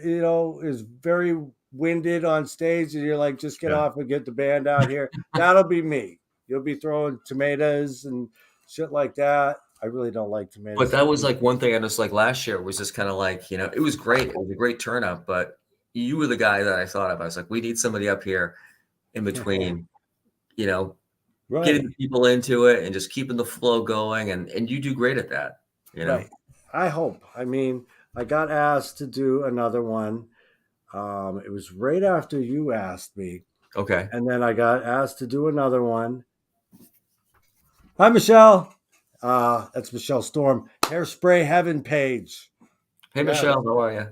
is very winded on stage, and you're like, just get Yeah. off and get the band out here. That'll be me. You'll be throwing tomatoes and shit like that. I really don't like But tomatoes. that was like one thing I just like last year was just kind of like, it was great. It was a great turnout, but you were the guy that I thought of. I was like, we need somebody up here in between, you know, getting Right, the people into it and just keeping the flow going. And you do great at that, you know? right. I hope. I mean, I got asked to do another one. It was right after you asked me, Okay. and then I got asked to do another one. Hi, Michelle. That's Michelle Storm. Hairspray Heaven page. Hey, Yes. Michelle, how are you?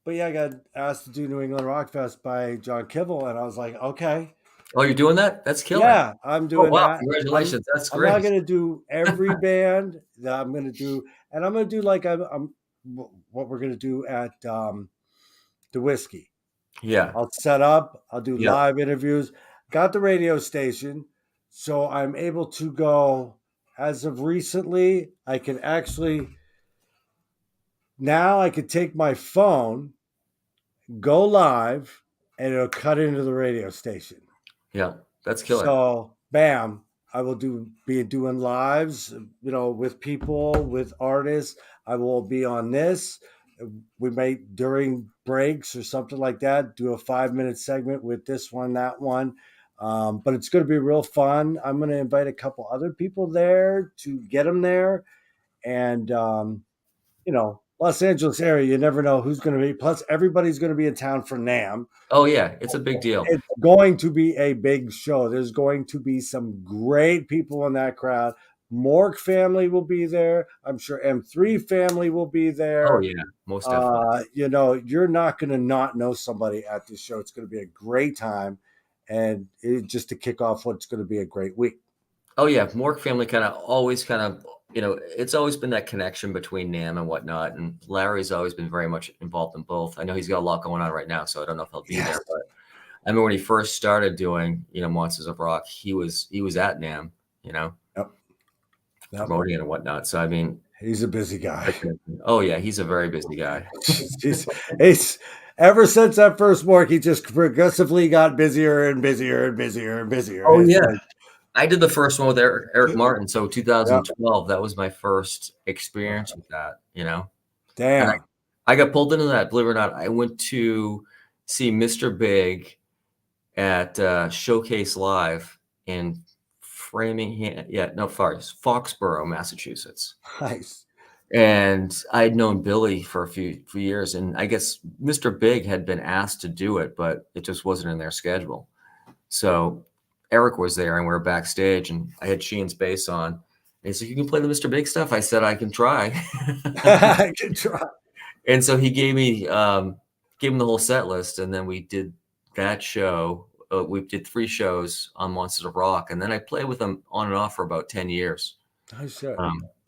But yeah, I got asked to do New England Rock Fest by John Kivel, and I was like, okay, Oh, you're doing that? That's killer. yeah, I'm Oh, doing wow. that. Congratulations. That's I'm not great. going to do every band that I'm going to do, and I'm going to do like I'm what we're going to do at the Whiskey. Yeah. I'll set up. I'll do Yeah. live interviews. Got the radio station, so I'm able to go. As of recently, I can actually now I could take my phone, go live, and it'll cut into the radio station. Yeah. That's killer. So, bam, I will be doing lives, with people, with artists. I will be on this. We might during breaks or something like that do a 5-minute segment with this one, that one. But it's going to be real fun. I'm going to invite a couple other people there to get them there, and Los Angeles area, you never know who's going to be. Plus, everybody's going to be in town for NAMM. Oh, yeah. It's a big deal. It's going to be a big show. There's going to be some great people in that crowd. Mork family will be there. I'm sure M3 family will be there. Oh, yeah. Most definitely. You're not going to not know somebody at this show. It's going to be a great time. And just to kick off what's going to be a great week. Oh, yeah. Mork family always it's always been that connection between NAMM and whatnot. And Larry's always been very much involved in both. I know he's got a lot going on right now, so I don't know if he'll be there. But I remember when he first started doing, Monsters of Rock, he was at NAMM, Yep. promoting it and whatnot. So, I mean, he's a busy guy. Oh, yeah. He's a very busy guy. He's ever since that first Mork, he just progressively got busier and busier and busier and busier. Oh, It's yeah. like, I did the first one with Eric Martin. So 2012, that was my first experience with that, damn. And I got pulled into that, believe it or not. I went to see Mr. Big at Showcase Live in Foxborough, Massachusetts. Nice. And I had known Billy for a few years, and I guess Mr. Big had been asked to do it, but it just wasn't in their schedule. So Eric was there, and we were backstage, and I had Sheen's bass on. And he said, "You can play the Mr. Big stuff." I said, "I can try." I can try. And so he gave me the whole set list, and then we did that show. We did 3 shows on Monsters of Rock, and then I played with him on and off for about 10 years. Nice shit.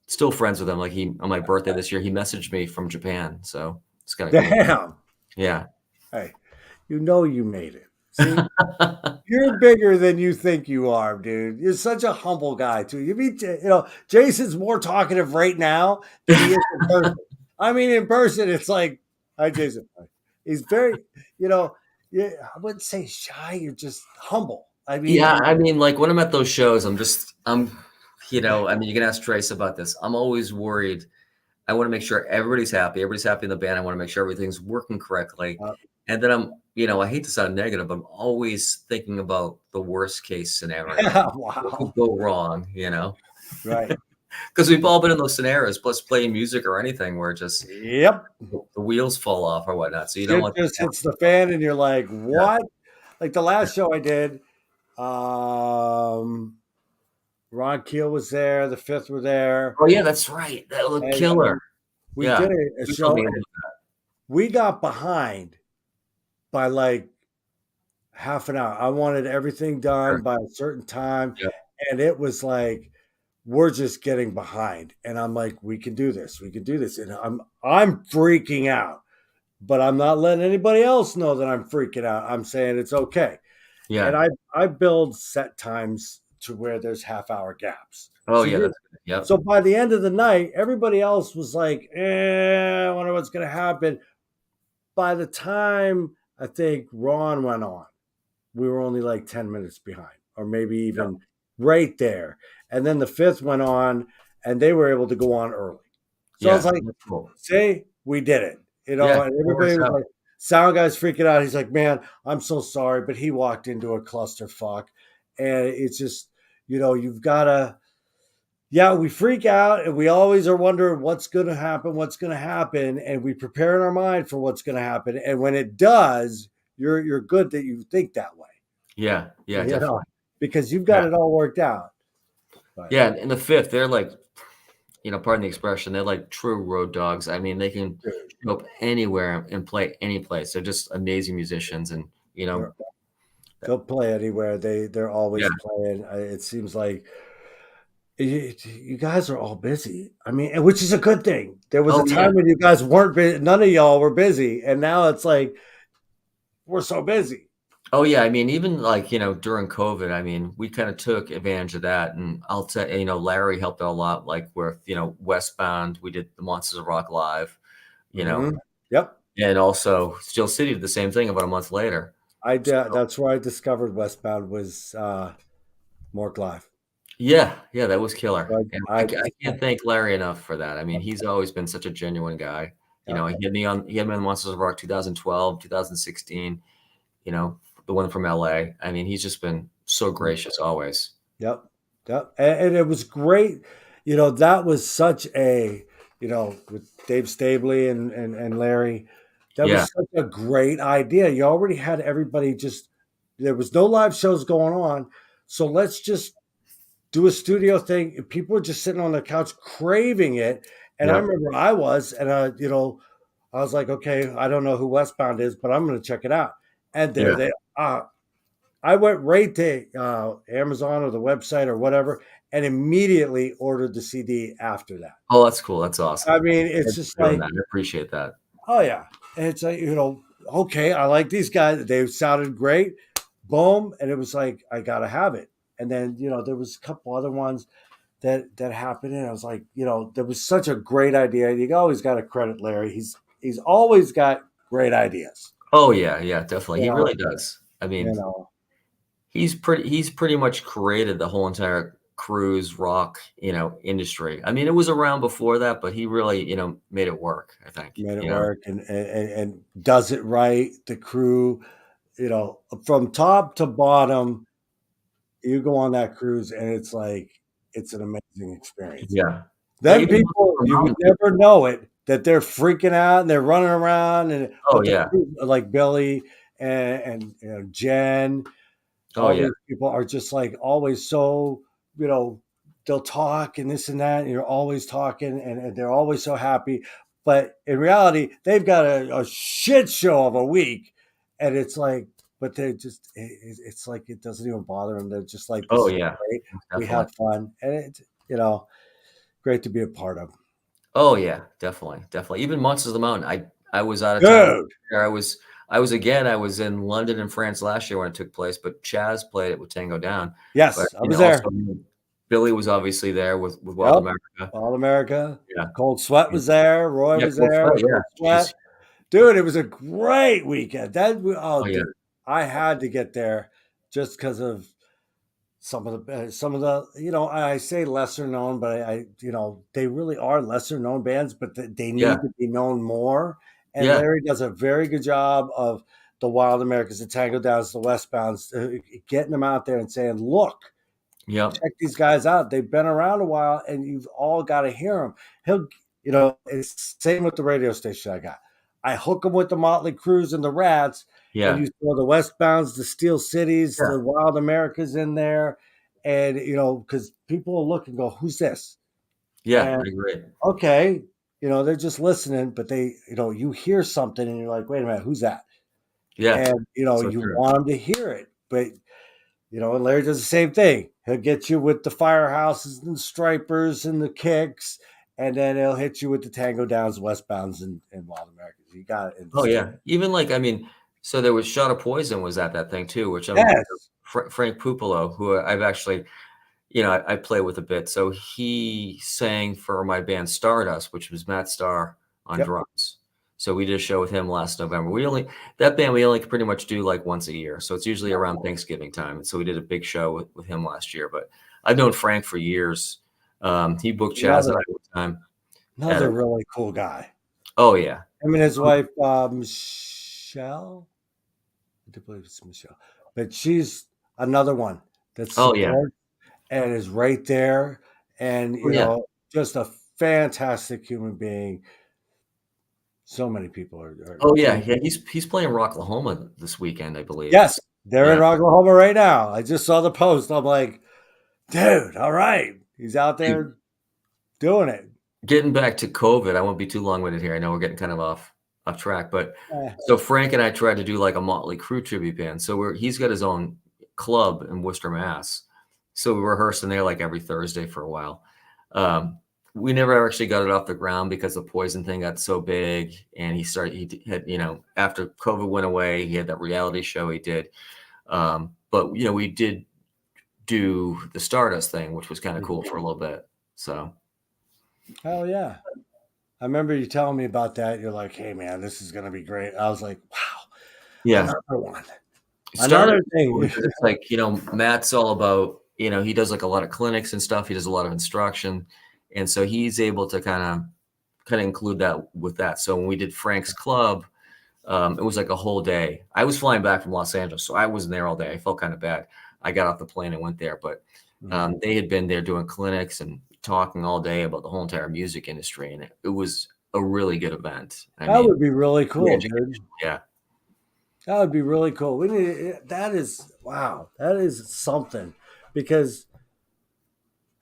Still friends with him. Like on my birthday this year, he messaged me from Japan, so it's kind of Damn. cool. Yeah. Hey, you made it. See, you're bigger than you think you are, dude. You're such a humble guy too. Jason's more talkative right now than he is in person. I mean, in person, it's like, hi, Jason. He's very, I wouldn't say shy. You're just humble. I mean, Yeah, I mean, like when I'm at those shows, I'm you can ask Trace about this. I'm always worried. I want to make sure everybody's happy. Everybody's happy in the band. I want to make sure everything's working correctly. And then I hate to sound negative, but I'm always thinking about the worst case scenario. Wow. What could go wrong, Right. Because we've all been in those scenarios, plus playing music or anything where just Yep. the wheels fall off or whatnot. So you don't want just hits the fan, and you're like, what? Yeah. Like the last show I did, Ron Keel was there, the Fifth were there. Oh yeah, that's right. That looked killer. We did a show. We got behind by like half an hour. I wanted everything done by a certain time, and it was like we're just getting behind. And I'm like, we can do this. We can do this. And I'm freaking out, but I'm not letting anybody else know that I'm freaking out. I'm saying it's okay. And Yeah. I build set times to where there's half-hour gaps. Oh, So yeah, you're that's good. Yep. so by the end of the night, everybody else was like, I wonder what's gonna happen. By the time I think Ron went on, we were only like 10 minutes behind, or maybe Yep. even right there. And then the fifth went on and they were able to go on early. So I was Yeah, like, that's cool. see, we did it. Yeah, And it everybody works was out. like, sound guy's freaking out. He's like, man, I'm so sorry. But he walked into a clusterfuck. And it's just, you've got to, yeah, we freak out and we always are wondering what's going to happen, what's going to happen. And we prepare in our mind for what's going to happen. And when it does, you're good that you think that way, Yeah, yeah, you know, definitely. because you've Yeah. got it all worked out. But Yeah, and the fifth, they're like, pardon the expression, they're like true road dogs. I mean, they can dude, show up anywhere and play any place. They're just amazing musicians, and they're- they'll play anywhere. They're always yeah. playing. It seems like you guys are all busy. I mean, and which is a good thing. There was a Oh, yeah. time when you guys weren't busy. None of y'all were busy. And now it's like, we're so busy. Oh, yeah. I mean, even like, during COVID, I mean, we kind of took advantage of that. And I'll tell Larry helped out a lot, like with, Westbound, we did the Monsters of Rock live, you know, Mhm. Yep. and also Steel City did the same thing about a month later. So, That's where I discovered Westbound was Mork Live. yeah, yeah, that was killer. So And I I can't thank Larry enough for that. I mean, he's always been such a genuine guy. yep. He had me on Monsters of Rock 2012, 2016, the one from LA. I mean, he's just been so gracious always. Yep. Yep. And it was great. That was such with Dave Stabley and Larry, that Yeah, was such a great idea. You already had everybody there was no live shows going on. So let's just do a studio thing. People were just sitting on the couch craving it. And I yeah, remember I was, and I was like, okay, I don't know who Westbound is, but I'm going to check it out. And there yeah. they I went right to Amazon or the website or whatever, and immediately ordered the CD after that. Oh, that's cool. That's awesome. I mean, it's Thanks just for doing like, that. I appreciate that. oh yeah, and it's like okay, I like these guys. They sounded great. Boom, and it was like I gotta have it. And then there was a couple other ones that happened, and I was like, there was such a great idea. You always got to credit Larry. He's always got great ideas. Oh, yeah, yeah, definitely. You He know, really does. I you mean, know. he's pretty much created the whole entire cruise rock, industry. I mean, it was around before that, but he really, made it work, I think. Made it work and does it right. The crew, from top to bottom, you go on that cruise and it's like it's an amazing experience. Yeah. Yeah, Then even people, from you would mountain never know it that they're freaking out and they're running around Oh, but the yeah. crew, like Billy and Jen, Oh, all yeah. these people are just like always so, you know, they'll talk and this and that, and you're always talking and they're always so happy. But in reality, they've got a shit show of a week. And it's like, but they just, it's like it doesn't even bother them. They're just like, this Oh, is yeah. great. We Definitely. have fun. And it's, great to be a part of. Oh, yeah, definitely, definitely. Even Monsters of the Mountain, I was out of town. Dude. I was in London and France last year when it took place, but Chaz played it with Tango Down. But, Yes, I was there. also Billy was obviously there with Wild Yep. America. All America. Yeah. Cold Sweat was there. Roy Yeah, was Cold there. Sweat, yeah. Cold Sweat. Dude, it was a great weekend. Oh, yeah. Dude, I had to get there just because of some of the I say lesser known, but they really are lesser known bands, but they Yeah. need to be known more. And Yeah. Larry does a very good job of the Wild Americans, the Tango Downs, the Westbounds, getting them out there and saying, "Look, Yep. check these guys out. They've been around a while, and you've all got to hear them." It's same with the radio station I got. I hook them with the Motley Crues and the Rats, and Yeah. you throw the Westbounds, the Steel Cities, Yeah. the Wild Americas in there, and because people will look and go, "Who's this?" Yeah, And I agree. okay, they're just listening, but you hear something, and you're like, "Wait a minute, who's that?" Yeah. And So you true. want them to hear it, but and Larry does the same thing. He'll get you with the firehouses and stripers and the kicks, and then he'll hit you with the Tango Downs, Westbounds, and Wild Americans. You got it. Oh yeah, even like I mean, so there was Shot of Poison was at that thing too, which I'm Yes. Frank Pupolo, who I've actually, I play with a bit. So he sang for my band Stardust, which was Matt Starr on Yep. drums. So we did a show with him last November. We only pretty much do like once a year. So it's usually around Thanksgiving time. And so we did a big show with him last year. But I've known Frank for years. He booked Chaz and I one time. Another really cool guy. Oh yeah. Him and his wife, Michelle. I do believe it's Michelle, but she's another one that's and is right there, and you know, just a fantastic human being. So many people are. Oh yeah, he's playing Rocklahoma this weekend, I believe. Yes, they're in Rocklahoma right now. I just saw the post. I'm like, dude, all right, he's out there doing it. Getting back to COVID, I won't be too long-winded here. I know we're getting kind of off track, but so Frank and I tried to do like a Motley Crue tribute band. So he's got his own club in Worcester, Mass. So we rehearsed in there like every Thursday for a while. We never actually got it off the ground because the Poison thing got so big, and he had, after COVID went away, he had that reality show he did. But we did do the Stardust thing, which was kind of cool for a little bit. So. Hell yeah. I remember you telling me about that. You're like, hey man, this is going to be great. I was like, wow. Yeah. Another one. Another thing. It's like, Matt's all about, he does like a lot of clinics and stuff. He does a lot of instruction. And so he's able to kind of include that with that. So when we did Frank's club, it was like a whole day. I was flying back from Los Angeles, so I wasn't there all day. I felt kind of bad. I got off the plane and went there, but they had been there doing clinics and talking all day about the whole entire music industry, and it was a really good event. That would be really cool, dude. Yeah, that would be really cool. That is something, because,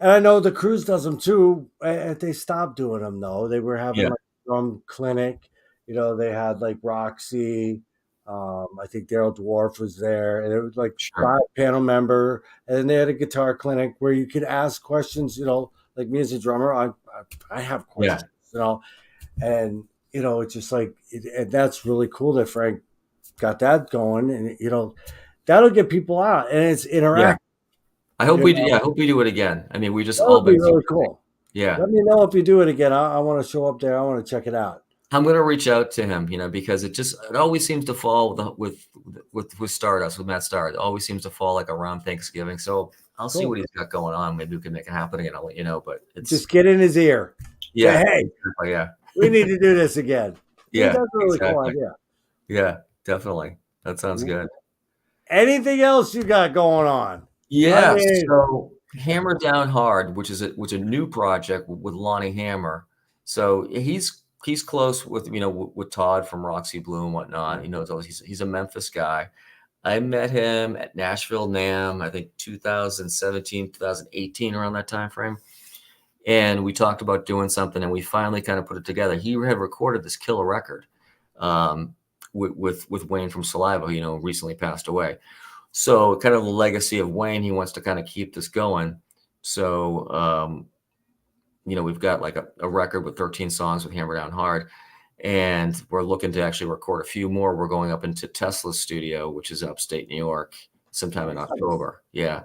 and I know the Cruise does them too. They stopped doing them though. They were having like a drum clinic. They had like Roxy. I think Daryl Dwarf was there, and it was like 5 panel member, and then they had a guitar clinic where you could ask questions. Like me as a drummer, I have questions, and it's just like, and that's really cool that Frank got that going, and that'll get people out, and it's interactive. I hope we do. Yeah, I hope we do it again. I mean, we just all be really cool. Yeah, let me know if you do it again. I want to show up there. I want to check it out. I'm going to reach out to him, because it always seems to fall with Stardust, with Matt Starr. It always seems to fall like around Thanksgiving. So I'll see what he's got going on. Maybe we can make it happen again. I'll let you know. But just get in his ear. Yeah. Say, hey, we need to do this again. Yeah. That's a really cool idea. Yeah, definitely. That sounds good. Anything else you got going on? Yeah. So Hammer Down Hard, which is a new project with Lonnie Hammer. So he's close with with Todd from Roxy Blue and whatnot. He knows he's a Memphis guy. I met him at Nashville NAMM, I think 2017, 2018, around that time frame. And we talked about doing something, and we finally kind of put it together. He had recorded this killer record with Wayne from Saliva, who recently passed away. So kind of the legacy of Wayne, he wants to kind of keep this going. So we've got like a record with 13 songs with Hammer Down Hard, and we're looking to actually record a few more. We're going up into Tesla's studio, which is upstate New York, sometime in October. Yeah.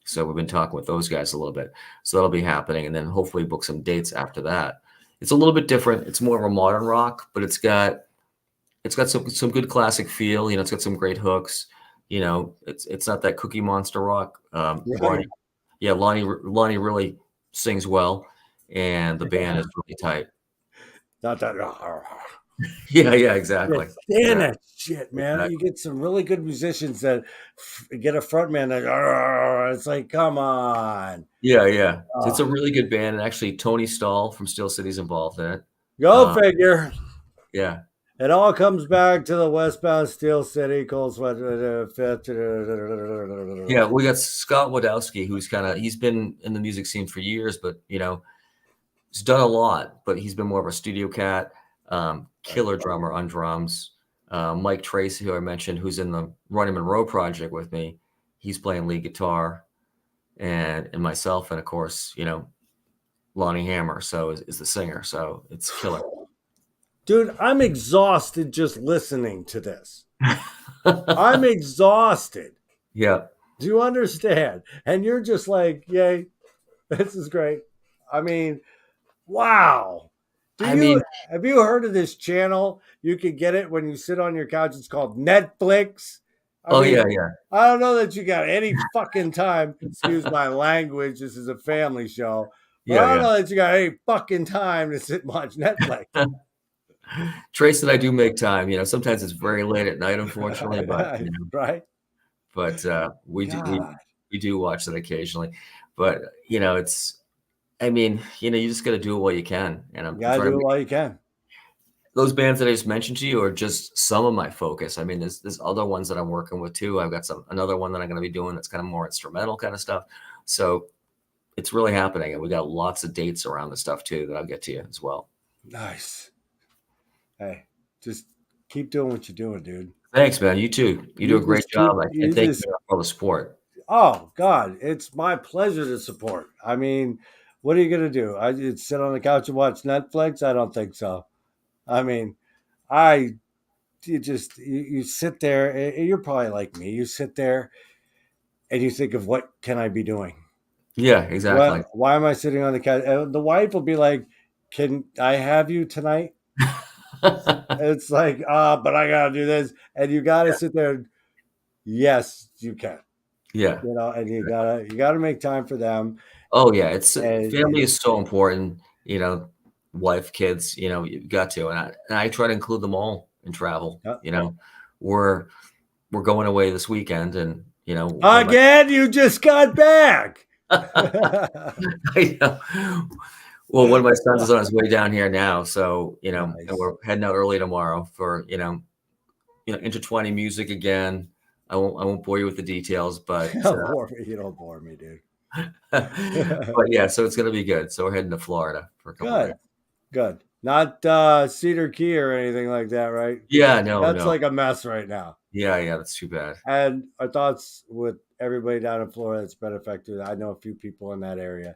So we've been talking with those guys a little bit. So that'll be happening, and then hopefully book some dates after that. It's a little bit different. It's more of a modern rock, but it's got some good classic feel. It's got some great hooks. It's not that Cookie Monster rock. Lonnie really sings well. And the band is really tight. Not that. Yeah, exactly. Stand that shit, man. Exactly. You get some really good musicians that get a front man that it's like, come on. Yeah. It's a really good band, and actually Tony Stahl from SteelCity's involved in it. Go figure. Yeah. It all comes back to the Westbound Steel City, Cold Sweat. Yeah, we got Scott Wadowski, he's been in the music scene for years, but he's done a lot, but he's been more of a studio cat, killer drummer on drums. Mike Tracy, who I mentioned, who's in the Ronnie Monroe project with me, he's playing lead guitar. and myself, and of course, Lonnie Hammer, so is the singer, so it's killer. Dude, I'm exhausted just listening to this. I'm exhausted. Yeah. Do you understand? And you're just like, yay, this is great. I mean, wow. I mean, Have you heard of this channel? You can get it when you sit on your couch. It's called Netflix. I oh mean, yeah, yeah. I don't know that you got any fucking time. Excuse my language. This is a family show. But I Yeah, don't know that you got any fucking time to sit and watch Netflix. yeah. Trace and I do make time, sometimes it's very late at night, unfortunately, but, Right? we God. we do watch that occasionally. But, it's I mean, you just gotta do it while you can, and You I'm gotta trying to do it make while you can. those bands that I just mentioned to you are just some of my focus. I mean, there's other ones that I'm working with too. I've got another one that I'm gonna be doing that's kind of more instrumental kind of stuff. So it's really happening, and we got lots of dates around the stuff too that I'll get to you as well. Nice. Hey, just keep doing what you're doing, dude. Thanks, man. You too. You do a great job. I You can't thank just you for all the support. Oh God, it's my pleasure to support. I mean, what are you gonna do? I just sit on the couch and watch Netflix? I don't think so. I mean, I you sit there and you're probably like me. You sit there and you think of what can I be doing? Yeah, exactly. Why am I sitting on the couch? And the wife will be like, "Can I have you tonight?" It's like, but I gotta do this, and you gotta sit there. Yes, you can. Yeah. And you gotta make time for them. Oh, yeah. It's And family is so important, wife, kids, you've got to. And I try to include them all in travel. uh, We're we're going away this weekend, and one of my again, you just got back. I know. Well, one of my sons is on his way down here now, so and Nice. we're heading out early tomorrow for intertwining music again. I won't bore you with the details, but You don't bore me, dude. but yeah, so it's gonna be good. So we're heading to Florida for a couple of days. Good, good. Not Cedar Key or anything like that, right? Yeah, no, That's no. like a mess right now. Yeah, yeah, that's too bad. And our thoughts with everybody down in Florida that's been affected. I know a few people in that area,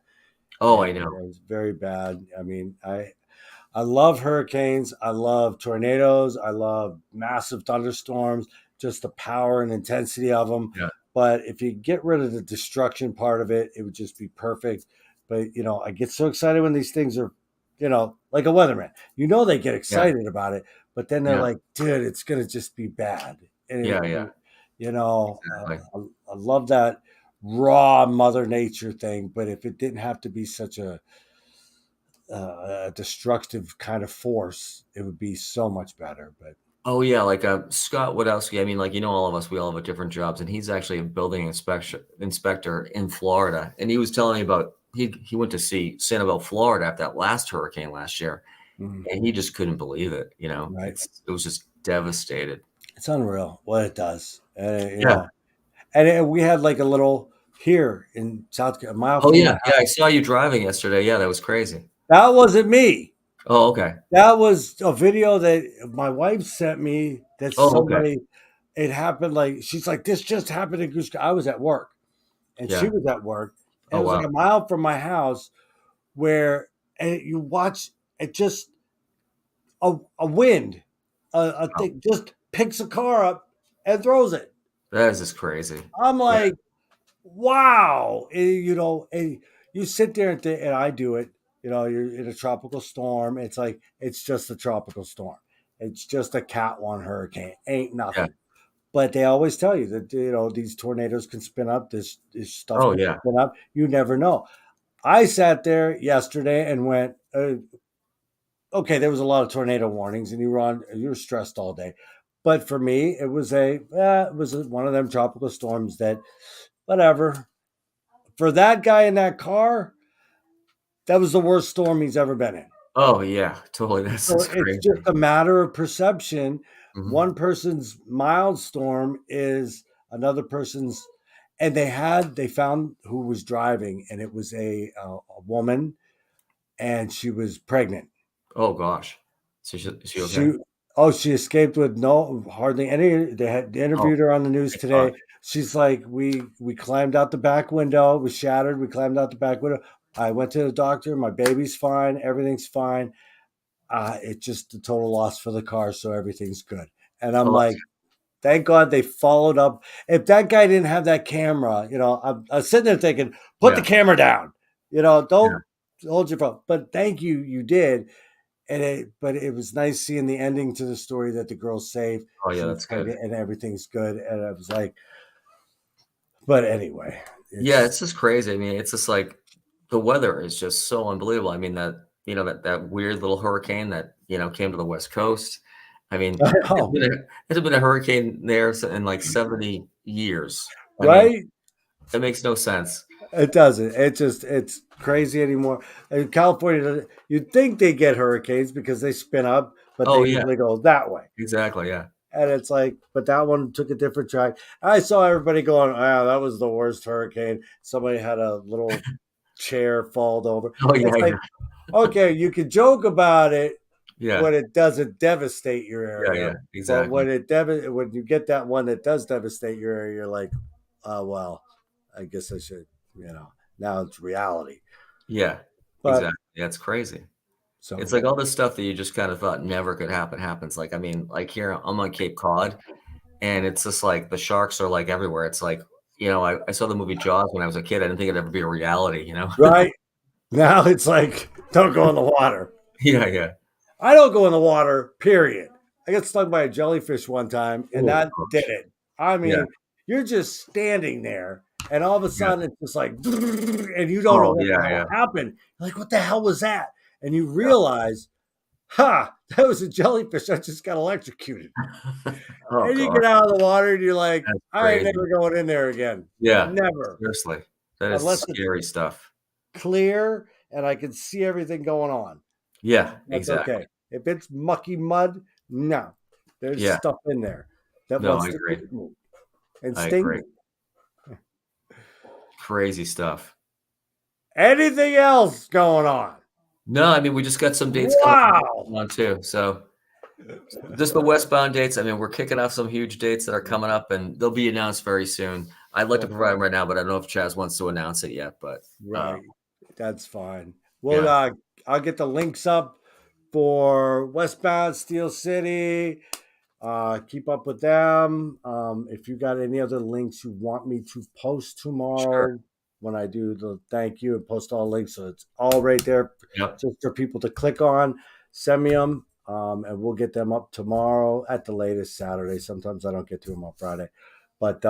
Oh, and I know. it's very bad. I mean, I love hurricanes. I love tornadoes. I love massive thunderstorms, just the power and intensity of them. Yeah. But if you get rid of the destruction part of it, it would just be perfect. But, I get so excited when these things are, like a weatherman. They get Yeah. excited about it, but then they're Yeah. like, dude, it's going to just be bad. And, Yeah, yeah. Exactly. I love that raw Mother Nature thing. But if it didn't have to be such a destructive kind of force, it would be so much better. But Oh yeah, like Scott Wadowski. I mean, like all of us, we all have different jobs, and he's actually a building inspector in Florida. And he was telling me about he went to see Sanibel, Florida, after that last hurricane last year, and he just couldn't believe it. right, It was just devastated. it's unreal what it does. Yeah. And we had like a little here in South Carolina, a mile Oh from yeah, my yeah. I house. saw you driving yesterday. Yeah, that was crazy. That wasn't me. Oh, okay. That was a video that my wife sent me. That Oh, okay. somebody. It happened like she's like, this just happened in Goose. I was at work, and she Yeah. was at work, and Oh it was like wow. a mile from my house, where and you watch it just a wind, a Wow. thing just picks a car up and throws it. That is just crazy. I'm Yeah. like, wow. And you sit there and I do it. You're in a tropical storm. It's like it's just a tropical storm. It's just a Cat 1 hurricane. Ain't Yeah. nothing. But they always tell you that these tornadoes can spin up. This stuff Oh can yeah. spin up. You never know. I sat there yesterday and went, okay, there was a lot of tornado warnings, and you were stressed all day. But for me, it was one of them tropical storms that, whatever. For that guy in that car, that was the worst storm he's ever been in. Oh yeah. Totally. That's So just it's crazy. just a matter of perception. Mhm. One person's mild storm is another person's, and they found who was driving, and it was a woman, and she was pregnant. Oh gosh. So is she She okay? Oh, she escaped with no hardly any. They Oh, interviewed her on the news thank God. today. She's like, we climbed out the back window. It was shattered. We climbed out the back window. I went to the doctor. My baby's fine. Everything's fine. It's just a total loss for the car, so everything's good. And I'm Oh, like, thank God they followed up. If that guy didn't have that camera, I was sitting there thinking, put the yeah, camera down. yeah. Don't hold your phone. But thank you, you did. But it was nice seeing the ending to the story that the girl's safe. Oh, yeah, She's that's good. pregnant and everything's good. And I was like, but anyway, Yeah, it's it's just crazy. I mean, it's just like the weather is just so unbelievable. I mean, that weird little hurricane that, came to the West Coast. I mean, I it's know, been a it's been a hurricane there in like 70 years. I mean, right? it makes no sense. It doesn't. It's crazy anymore. In California, you'd think they get hurricanes because they spin up, but Oh, they yeah, usually go that way. exactly. Yeah. And it's like, but that one took a different track. I saw everybody going, "Ah, that was the worst hurricane." Somebody had a little chair fall over. Oh, yeah, It's like, yeah. okay, you can joke about it Yeah. when it doesn't devastate your Yeah, area, yeah, but exactly. when you get that one that does devastate your area, you're like, oh well, I guess I should, now it's reality. Yeah, But exactly. Yeah, it's crazy. It's so like all this stuff that you just kind of thought never could happen happens. Like, I mean, like here I'm on Cape Cod, and it's just like the sharks are like everywhere. It's like, I saw the movie Jaws when I was a kid. I didn't think it'd ever be a reality. right now it's like, don't go in the water. Yeah, yeah. I don't go in the water, period. I got stung by a jellyfish one time, and Oh that did gosh. it. I Yeah, mean, you're just standing there, and all of a yeah. sudden it's just like, and you don't know Oh, what the yeah, hell yeah. happened. You're like, what the hell was that? And you Yeah. realize, ha, that was a jellyfish. I just got electrocuted. Oh And you gosh, get out of the water, and you're like, that's I ain't crazy. never going in there again. Yeah, Never. seriously. That is Unless it's scary stuff. clear and I can see everything going on. Yeah, That's exactly. okay. If it's mucky mud, no. There's Yeah. stuff in there that No, wants I to agree. eat me and I sting agree. me. Crazy stuff. Anything else going on? No, I mean, we just got some dates coming Wow. on too. So just the Westbound dates. I mean, we're kicking off some huge dates that are coming up, and they'll be announced very soon. I'd like to provide them right now, but I don't know if Chaz wants to announce it yet. But Right. That's fine. Well, yeah, I'll get the links up for Westbound, Steel City. Keep up with them. If you got any other links you want me to post sure. tomorrow when I do the thank you and post all links, so it's all right there Yep. just for people to click on, send me them, and we'll get them up tomorrow at the latest Saturday. Sometimes I don't get to them on Friday, but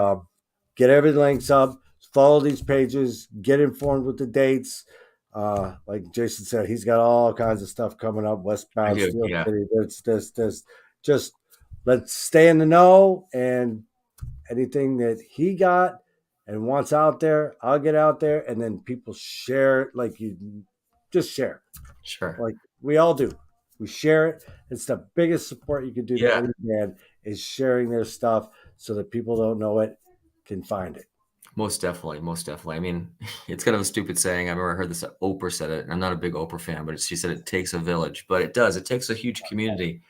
get every links up. Follow these pages. Get informed with the dates. Like Jason said, he's got all kinds of stuff coming up. I Westbound, do. Steel Yeah. City. This. Just let's stay in the know, and anything that he got and wants out there, I'll get out there, and then people share it. Like, you just share, Sure. like we all do. We share it. It's the biggest support you can do to Yeah. any band, is sharing their stuff so that people don't know it can find it. Most definitely. Most definitely. I mean, it's kind of a stupid saying. I've never heard this. Oprah said it. And I'm not a big Oprah fan, but she said it takes a village. But it does. It takes a huge community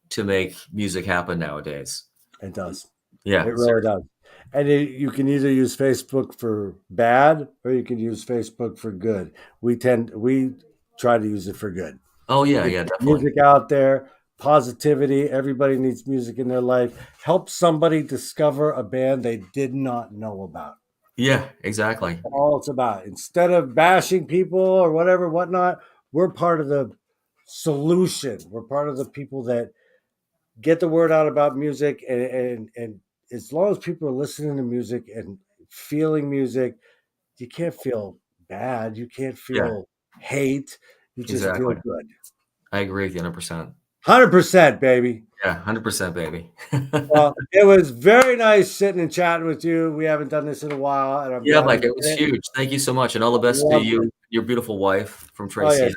to make music happen nowadays. It does. Yeah. It really does. And you can either use Facebook for bad or you can use Facebook for good. We try to use it for good. Oh yeah. Get Yeah. Definitely. music out there, positivity. Everybody needs music in their life. Help somebody discover a band they did not know about. Yeah. Exactly. All it's about. Instead of bashing people or whatever, whatnot, we're part of the solution. We're part of the people that get the word out about music, and as long as people are listening to music and feeling music, you can't feel bad, you can't Yeah. feel hate, you just feel Exactly. good. I agree with you 100%. 100%, baby. Yeah. 100%, baby. Well, it was very nice sitting and chatting with you. We haven't done this in a while, and I'm Yeah, glad we Mike. It did was it. huge. Thank you so much, and all the best to Lovely. you, your beautiful wife from Oh Tracy. yes,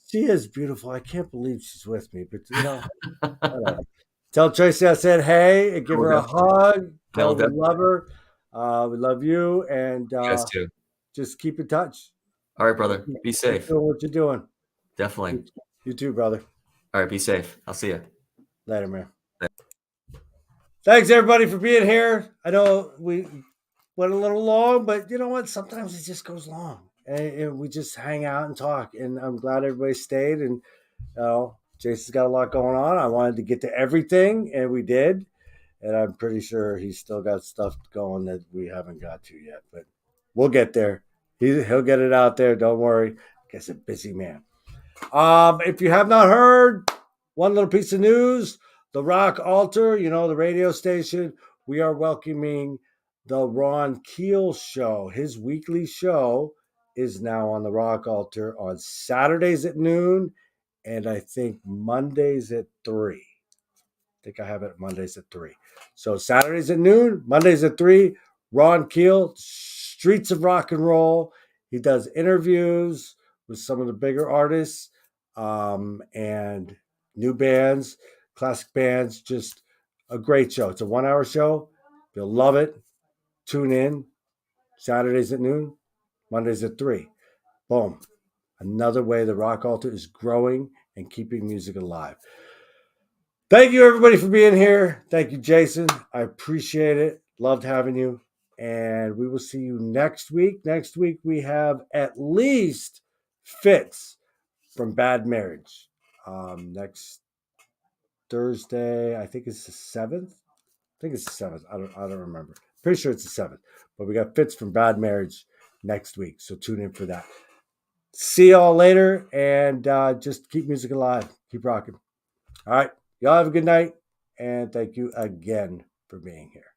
she is beautiful. I can't believe she's with me, but I whatever. Tell Tracy I said hey, and give will her a definitely. hug. I Tell will her we definitely. love her. We love you, and You guys too. just keep in touch. All right, brother. Be Keep safe. doing what you're doing. Definitely. You too, brother. All right. Be safe. I'll see you. Later, man. Thanks everybody for being here. I know we went a little long, but you know what? Sometimes it just goes long, and we just hang out and talk. And I'm glad everybody stayed. And Jason's got a lot going on. I wanted to get to everything, and we did. And I'm pretty sure he's still got stuff going that we haven't got to yet, but we'll get there. He'll get it out there. Don't worry. He's a busy man. If you have not heard, one little piece of news: the Rock Altar, the radio station. We are welcoming the Ron Keel show. His weekly show is now on the Rock Altar on Saturdays at noon, and I think Mondays at 3. I think I have it Mondays at 3. So Saturdays at noon, Mondays at 3. Ron Keel, Streets of Rock and Roll. He does interviews with some of the bigger artists and new bands, classic bands. Just a great show. It's a 1-hour show. You'll love it. Tune in. Saturdays at noon, Mondays at 3. Boom. Another way the Rock Altar is growing and keeping music alive. Thank you, everybody, for being here. Thank you, Jason. I appreciate it. Loved having you. And we will see you next week. Next week, we have at least Fitz from Bad Marriage. Next Thursday, I think it's the 7th. I think it's the 7th. I don't remember. Pretty sure it's the 7th. But we got Fitz from Bad Marriage next week. So tune in for that. See y'all later. And just keep music alive. Keep rocking. All right. Y'all have a good night, and thank you again for being here.